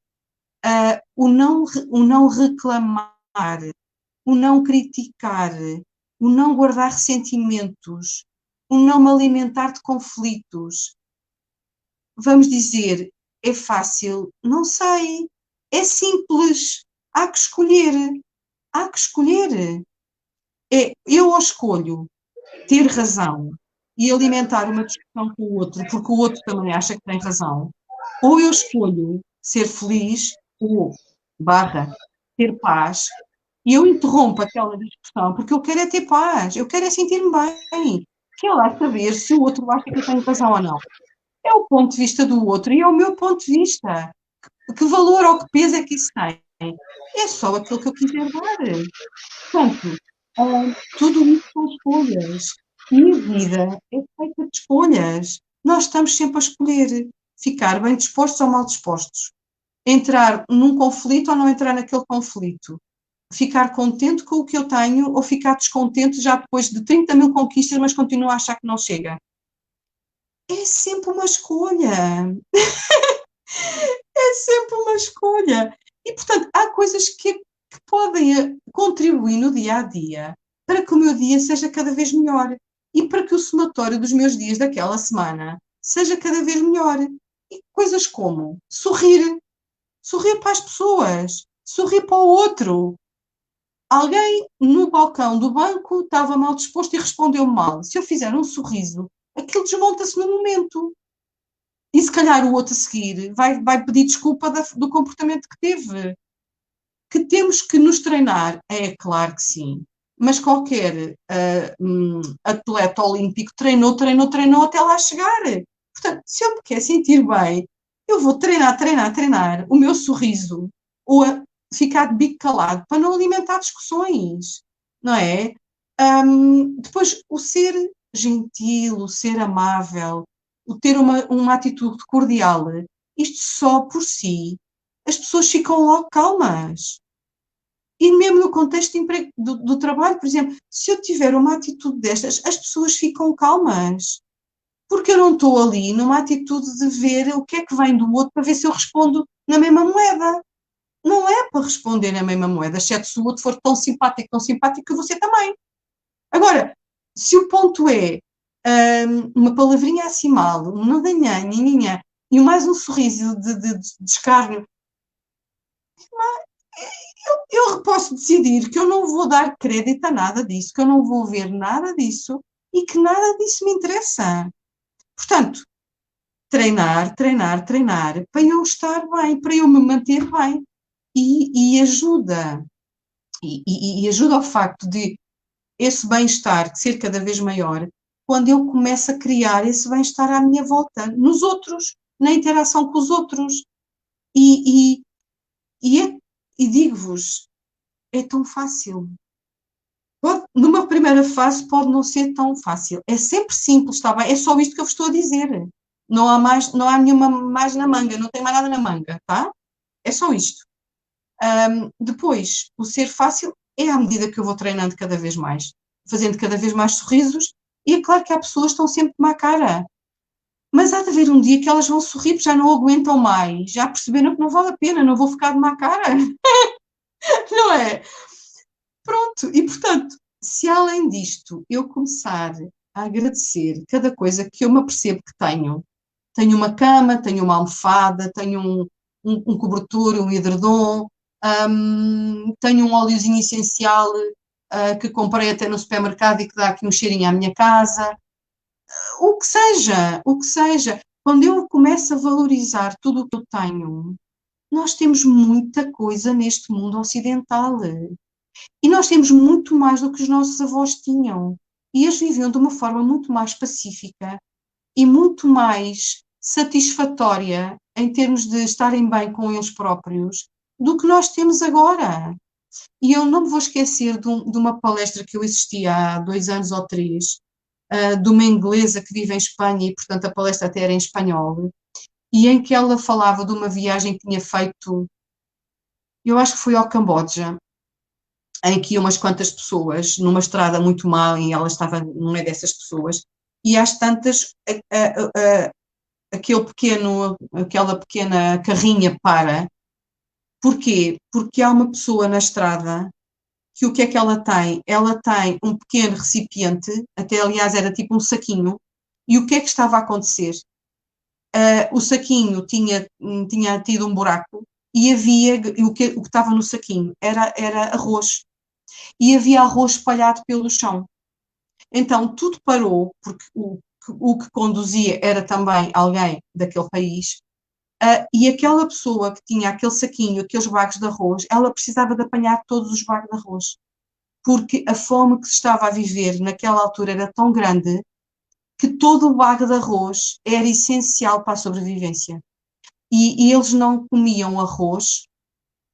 O não reclamar, o não criticar, o não guardar ressentimentos, o não me alimentar de conflitos. Vamos dizer, é fácil? Não sei. É simples. Há que escolher. Há que escolher. Eu escolho ter razão e alimentar uma discussão com o outro, porque o outro também acha que tem razão, ou eu escolho ser feliz ou, / ter paz E eu interrompo aquela discussão porque eu quero é ter paz, eu quero é sentir-me bem. Quero lá saber se o outro acha que eu tenho razão ou não. É o ponto de vista do outro e é o meu ponto de vista. Que valor ou que peso é que isso tem? É só aquilo que eu quiser dar. Portanto, tudo isso são escolhas. E a vida é feita de escolhas. Nós estamos sempre a escolher ficar bem dispostos ou mal dispostos. Entrar num conflito ou não entrar naquele conflito. Ficar contente com o que eu tenho ou ficar descontente já depois de 30 mil conquistas, mas continuo a achar que não chega. É sempre uma escolha. É sempre uma escolha. E, portanto, há coisas que podem contribuir no dia a dia para que o meu dia seja cada vez melhor e para que o somatório dos meus dias daquela semana seja cada vez melhor. E coisas como sorrir, sorrir para as pessoas, sorrir para o outro. Alguém no balcão do banco estava mal disposto e respondeu mal. Se eu fizer um sorriso, aquilo desmonta-se no momento. E se calhar o outro a seguir vai pedir desculpa do comportamento que teve. Que temos que nos treinar? É claro que sim. Mas qualquer atleta olímpico treinou até lá chegar. Portanto, se eu me quero sentir bem, eu vou treinar o meu sorriso ou ficar de bico calado para não alimentar discussões, não é? Depois, o ser gentil, o ser amável, o ter uma atitude cordial, isto só por si, as pessoas ficam logo calmas. E mesmo no contexto de emprego, do trabalho, por exemplo, se eu tiver uma atitude destas, as pessoas ficam calmas. Porque eu não estou ali numa atitude de ver o que é que vem do outro para ver se eu respondo na mesma moeda. Não é para responder na mesma moeda, exceto se o outro for tão simpático que você também. Agora, se o ponto é uma palavrinha assim mal, um nananã, e mais um sorriso de escárnio, eu posso decidir que eu não vou dar crédito a nada disso, que eu não vou ver nada disso e que nada disso me interessa. Portanto, treinar para eu estar bem, para eu me manter bem. E ajuda. E ajuda ao facto de esse bem-estar ser cada vez maior quando eu começo a criar esse bem-estar à minha volta, nos outros, na interação com os outros. E, e, e digo-vos, é tão fácil. Numa primeira fase pode não ser tão fácil. É sempre simples, está bem? É só isto que eu vos estou a dizer. Não há mais, não há nenhuma mais na manga, não tem mais nada na manga, tá? É só isto. Depois, o ser fácil é à medida que eu vou treinando cada vez mais, fazendo cada vez mais sorrisos, e é claro que há pessoas que estão sempre com má cara. Mas há de haver um dia que elas vão sorrir porque já não aguentam mais, já perceberam que não vale a pena, não vou ficar de má cara. Não é? Pronto, e portanto, se além disto eu começar a agradecer cada coisa que eu me apercebo que tenho uma cama, tenho uma almofada, tenho um cobertor, um edredom, tenho um óleozinho essencial que comprei até no supermercado e que dá aqui um cheirinho à minha casa, o que seja, quando eu começo a valorizar tudo o que eu tenho, nós temos muita coisa neste mundo ocidental. E nós temos muito mais do que os nossos avós tinham. E eles viviam de uma forma muito mais pacífica e muito mais satisfatória em termos de estarem bem com eles próprios do que nós temos agora. E eu não me vou esquecer de uma palestra que eu assisti há 2 anos ou 3, de uma inglesa que vive em Espanha e, portanto, a palestra até era em espanhol, e em que ela falava de uma viagem que tinha feito, eu acho que foi ao Camboja, em que umas quantas pessoas, numa estrada muito mal, e ela estava no meio dessas pessoas, e às tantas, aquela pequena carrinha para. Porquê? Porque há uma pessoa na estrada que o que é que ela tem? Ela tem um pequeno recipiente, até aliás era tipo um saquinho, e o que é que estava a acontecer? O saquinho tinha tido um buraco e o que estava no saquinho era arroz. E havia arroz espalhado pelo chão. Então tudo parou, porque o que conduzia era também alguém daquele país, E aquela pessoa que tinha aquele saquinho, aqueles bagos de arroz, ela precisava de apanhar todos os bagos de arroz, porque a fome que se estava a viver naquela altura era tão grande que todo o bago de arroz era essencial para a sobrevivência. E eles não comiam arroz,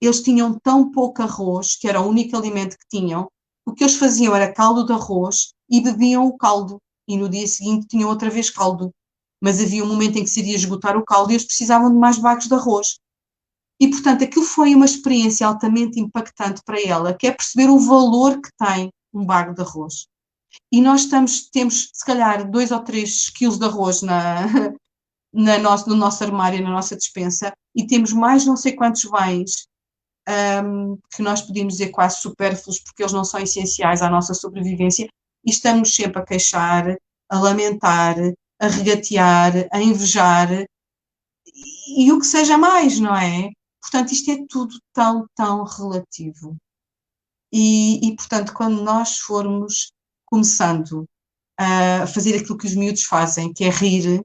eles tinham tão pouco arroz, que era o único alimento que tinham, o que eles faziam era caldo de arroz e bebiam o caldo, e no dia seguinte tinham outra vez caldo. Mas havia um momento em que se iria esgotar o caldo e eles precisavam de mais bagos de arroz. E, portanto, aquilo foi uma experiência altamente impactante para ela, que é perceber o valor que tem um bago de arroz. E nós temos, se calhar, 2 ou 3 quilos de arroz no nosso armário, na nossa despensa, e temos mais não sei quantos bens que nós podemos dizer quase supérfluos, porque eles não são essenciais à nossa sobrevivência, e estamos sempre a queixar, a lamentar, a regatear, a invejar, e o que seja mais, não é? Portanto, isto é tudo tão, tão relativo. Portanto, quando nós formos começando a fazer aquilo que os miúdos fazem, que é rir,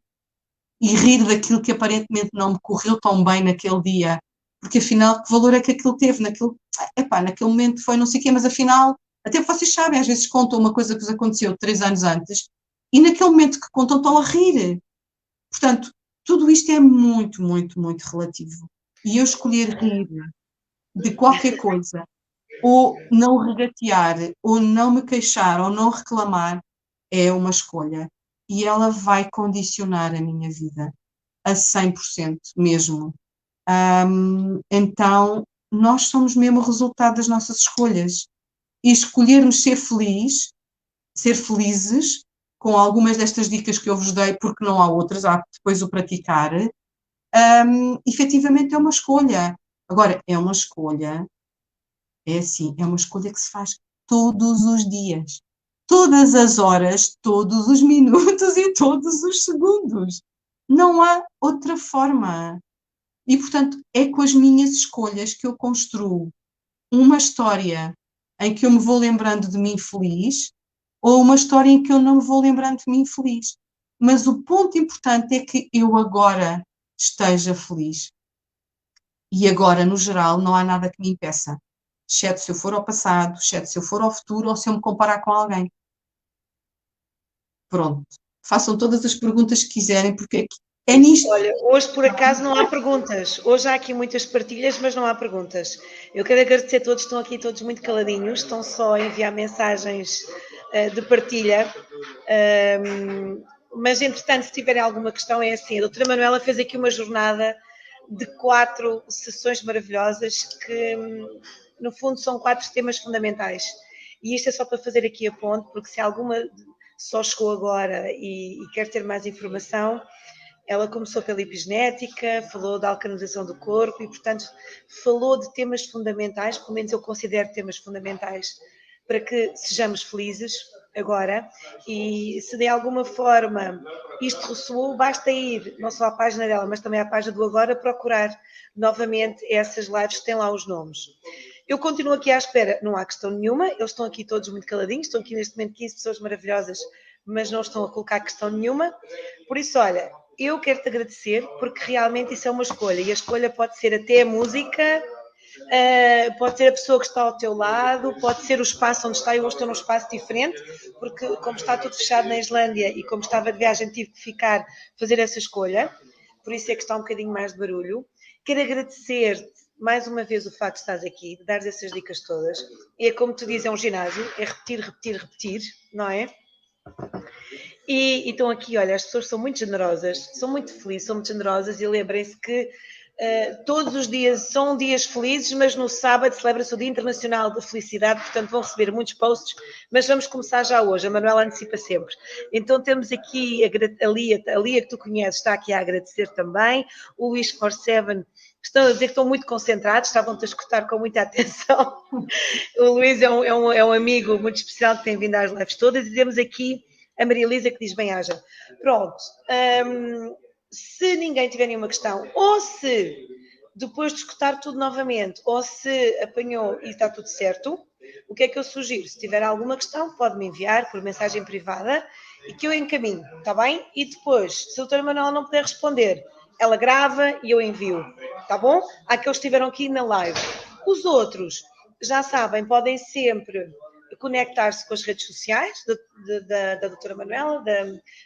e rir daquilo que aparentemente não me correu tão bem naquele dia, porque afinal, que valor é que aquilo teve? Naquele momento foi não sei o quê, mas afinal, até vocês sabem, às vezes contam uma coisa que vos aconteceu 3 anos antes, e naquele momento que contam estão a rir. Portanto, tudo isto é muito, muito, muito relativo. E eu escolher rir de qualquer coisa, ou não regatear, ou não me queixar, ou não reclamar, é uma escolha. E ela vai condicionar a minha vida a 100% mesmo. Então, nós somos mesmo o resultado das nossas escolhas. E escolhermos ser feliz, ser felizes, com algumas destas dicas que eu vos dei, porque não há outras, há depois o praticar, efetivamente é uma escolha. Agora, é uma escolha, é assim, é uma escolha que se faz todos os dias, todas as horas, todos os minutos e todos os segundos. Não há outra forma. E, portanto, é com as minhas escolhas que eu construo uma história em que eu me vou lembrando de mim feliz ou uma história em que eu não me vou lembrando de mim feliz. Mas o ponto importante é que eu agora esteja feliz. E agora, no geral, não há nada que me impeça. Exceto se eu for ao passado, exceto se eu for ao futuro ou se eu me comparar com alguém. Pronto. Façam todas as perguntas que quiserem, porque é nisto. Olha, hoje por acaso não há perguntas. Hoje há aqui muitas partilhas, mas não há perguntas. Eu quero agradecer a todos, estão aqui todos muito caladinhos, estão só a enviar mensagens de partilha. Mas, entretanto, se tiverem alguma questão, é assim. A doutora Manuela fez aqui uma jornada de 4 sessões maravilhosas que, no fundo, são 4 temas fundamentais. E isto é só para fazer aqui a ponte, porque se alguma só chegou agora e quer ter mais informação, ela começou pela epigenética, falou da alcalinização do corpo e, portanto, falou de temas fundamentais, pelo menos eu considero temas fundamentais, para que sejamos felizes agora. E se de alguma forma isto ressoou, basta ir não só à página dela, mas também à página do Agora, procurar novamente essas lives que têm lá os nomes. Eu continuo aqui à espera, não há questão nenhuma, eles estão aqui todos muito caladinhos, estão aqui neste momento 15 pessoas maravilhosas, mas não estão a colocar questão nenhuma. Por isso, olha, eu quero-te agradecer, porque realmente isso é uma escolha, e a escolha pode ser até a música, pode ser a pessoa que está ao teu lado, pode ser o espaço onde está. Eu hoje estou num espaço diferente, porque como está tudo fechado na Islândia e como estava de viagem tive que ficar, fazer essa escolha, por isso é que está um bocadinho mais de barulho. Quero agradecer-te mais uma vez o facto de estás aqui, de dares essas dicas todas. É como tu dizes, é um ginásio, é repetir, repetir, repetir, não é? E estão aqui, olha, as pessoas são muito generosas, são muito felizes, são muito generosas, e lembrem-se que todos os dias são dias felizes, mas no sábado celebra-se o Dia Internacional da Felicidade, portanto vão receber muitos posts, mas vamos começar já hoje, a Manuela antecipa sempre. Então temos aqui a Lia que tu conheces, está aqui a agradecer também, o Luís 47, estão a dizer que estão muito concentrados, estavam-te a escutar com muita atenção. O Luís é um amigo muito especial que tem vindo às lives todas, e temos aqui a Maria Elisa que diz bem-haja. Pronto. Se ninguém tiver nenhuma questão, ou se depois de escutar tudo novamente, ou se apanhou e está tudo certo, o que é que eu sugiro? Se tiver alguma questão, pode-me enviar por mensagem privada e que eu encaminho, está bem? E depois, se a doutora Manuela não puder responder, ela grava e eu envio, tá bom? Aqueles que estiveram aqui na live. Os outros, já sabem, podem sempre conectar-se com as redes sociais da doutora Manuela,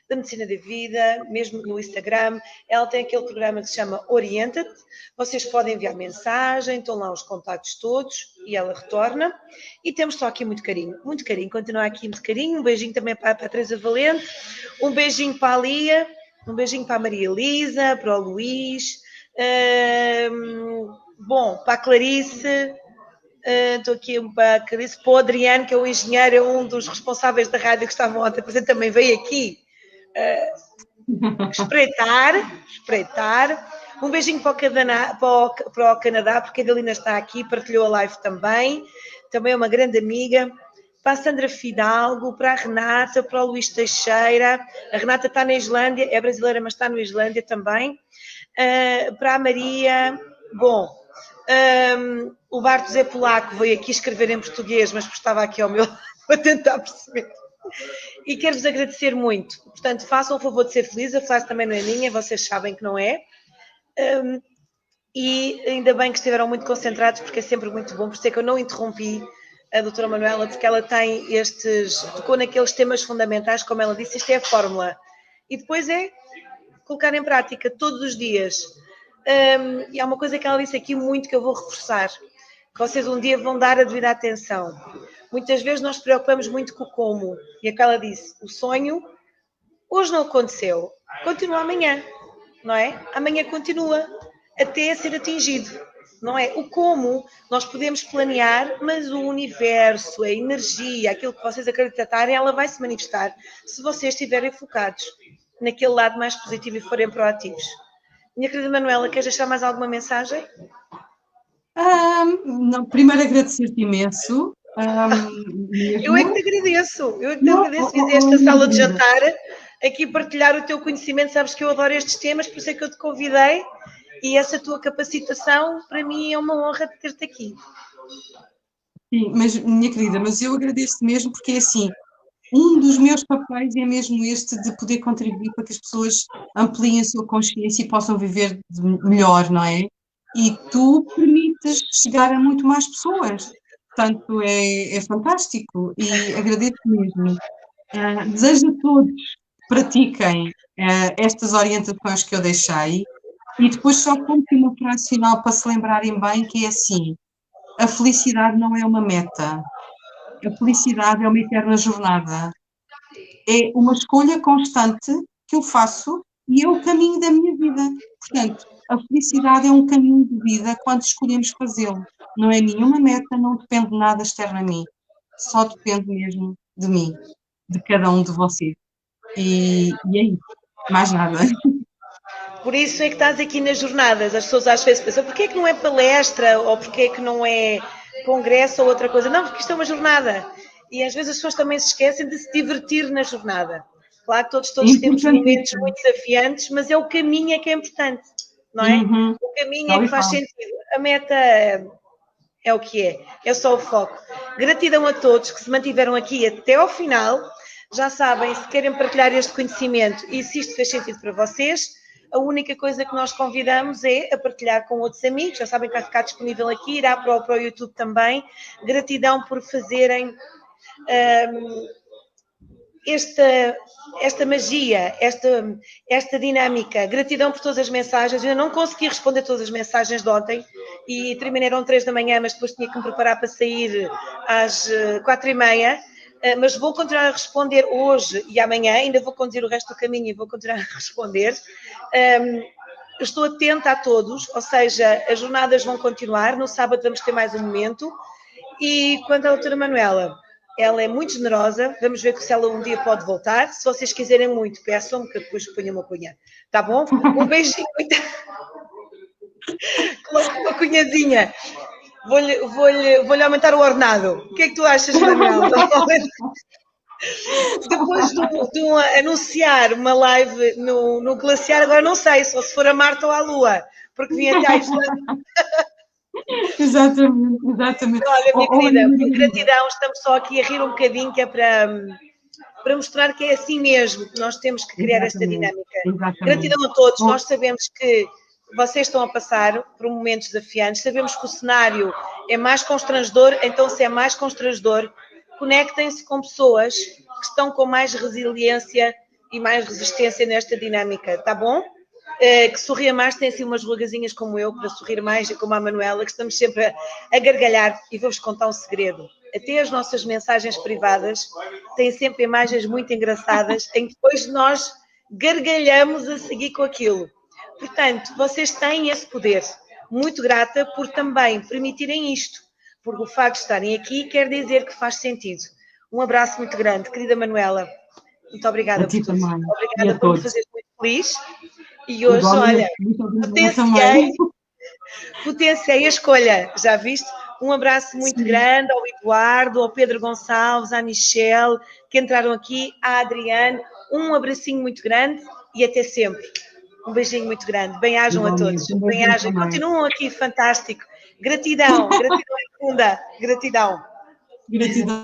da Medicina da Vida, mesmo no Instagram. Ela tem aquele programa que se chama Orienta-te. Vocês podem enviar mensagem, estão lá os contactos todos e ela retorna. E temos só aqui muito carinho, continua aqui muito carinho. Um beijinho também para a Teresa Valente, um beijinho para a Lia, um beijinho para a Maria Elisa, para o Luís, bom, para a Clarice. Estou aqui para o Adriano, que é o engenheiro, é um dos responsáveis da rádio que estavam ontem presente, também veio aqui espreitar. Um beijinho para o Canadá, porque a Adelina está aqui, partilhou a live também é uma grande amiga. Para a Sandra Fidalgo, para a Renata, para o Luís Teixeira. A Renata está na Islândia, é brasileira, mas está na Islândia também. Para a Maria. Bom, o Barto Zé Polaco veio aqui escrever em português, mas estava aqui ao meu lado para tentar perceber. E quero-vos agradecer muito. Portanto, façam o favor de ser feliz. A frase também não é minha, vocês sabem que não é. E ainda bem que estiveram muito concentrados, porque é sempre muito bom. Por isso é que eu não interrompi a doutora Manuela, porque ela tem tocou naqueles temas fundamentais, como ela disse, isto é a fórmula. E depois é colocar em prática todos os dias. E há uma coisa que ela disse aqui muito que eu vou reforçar, que vocês um dia vão dar a devida atenção. Muitas vezes nós nos preocupamos muito com o como. E a que ela disse, o sonho hoje não aconteceu, continua amanhã, não é? Amanhã continua até ser atingido, não é? O como nós podemos planear, mas o universo, a energia, aquilo que vocês acreditarem, ela vai se manifestar se vocês estiverem focados naquele lado mais positivo e forem proativos. Minha querida Manuela, queres deixar mais alguma mensagem? Não, primeiro agradecer-te imenso. Eu é que te agradeço. Fiz esta sala de jantar, aqui partilhar o teu conhecimento. Sabes que eu adoro estes temas, por isso é que eu te convidei. E essa tua capacitação, para mim, é uma honra ter-te aqui. Sim, mas, minha querida, mas eu agradeço mesmo porque é assim, um dos meus papéis é mesmo este de poder contribuir para que as pessoas ampliem a sua consciência e possam viver melhor, não é? E tu permites chegar a muito mais pessoas. Portanto, é fantástico e agradeço mesmo. Desejo a todos que pratiquem estas orientações que eu deixei e depois só como uma frase final para se lembrarem bem que é assim, a felicidade não é uma meta, a felicidade é uma eterna jornada. É uma escolha constante que eu faço e é o caminho da minha vida. Portanto, a felicidade é um caminho de vida quando escolhemos fazê-lo. Não é nenhuma meta, não depende de nada externo a mim. Só depende mesmo de mim, de cada um de vocês. E é isso. Mais nada. Por isso é que estás aqui nas jornadas. As pessoas às vezes pensam, porquê é que não é palestra ou porquê é que não é congresso ou outra coisa? Não, porque isto é uma jornada. E às vezes as pessoas também se esquecem de se divertir na jornada. Claro que todos temos momentos muito desafiantes, mas é o caminho é que é importante, não é? Uhum. O caminho é que faz sentido. A meta é o que é só o foco. Gratidão a todos que se mantiveram aqui até ao final. Já sabem, se querem partilhar este conhecimento e se isto fez sentido para vocês, a única coisa que nós convidamos é a partilhar com outros amigos. Já sabem que vai ficar disponível aqui, irá para o YouTube também. Gratidão por fazerem esta magia, esta dinâmica. Gratidão por todas as mensagens. Eu não consegui responder todas as mensagens de ontem e terminaram 3 da manhã, mas depois tinha que me preparar para sair às 4h30. Mas vou continuar a responder hoje e amanhã, ainda vou conduzir o resto do caminho e vou continuar a responder. Estou atenta a todos, ou seja, as jornadas vão continuar, no sábado vamos ter mais um momento. E quanto à doutora Manuela, ela é muito generosa, vamos ver se ela um dia pode voltar. Se vocês quiserem muito, peçam-me que eu depois ponho uma cunha. Tá bom? Um beijinho. Coloco uma cunhazinha. Vou-lhe aumentar o ordenado. O que é que tu achas, Manuela? Depois de anunciar uma live no Glaciar, agora não sei se for a Marta ou a Lua, porque vim até à Islândia. Exatamente. Olha, minha querida, gratidão, estamos só aqui a rir um bocadinho, que é para para mostrar que é assim mesmo que nós temos que criar esta Exatamente, dinâmica. exatamente. Gratidão a todos, Bom, nós sabemos que vocês estão a passar por momentos desafiantes, sabemos que o cenário é mais constrangedor, então se é mais constrangedor, conectem-se com pessoas que estão com mais resiliência e mais resistência nesta dinâmica, tá bom? Que sorria mais, tem assim umas rugazinhas como eu, para sorrir mais, e como a Manuela, que estamos sempre a gargalhar. E vou-vos contar um segredo. Até as nossas mensagens privadas têm sempre imagens muito engraçadas, em que depois nós gargalhamos a seguir com aquilo. Portanto, vocês têm esse poder. Muito grata por também permitirem isto, porque o facto de estarem aqui quer dizer que faz sentido. Um abraço muito grande, querida Manuela. Muito obrigada a ti por tudo. também. E Obrigada a por me todos. fazer muito feliz. E hoje, olha, Igualmente, muito obrigada também. potenciei a escolha, já viste? Um abraço muito Sim. grande ao Eduardo, ao Pedro Gonçalves, à Michelle, que entraram aqui, à Adriane. Um abracinho muito grande e até sempre. Um beijinho muito grande. Bem-ajam a todos. Igualmente, um beijinho Bem-ajam. também. Continuam aqui, fantástico. Gratidão, gratidão profunda. Gratidão. Gratidão.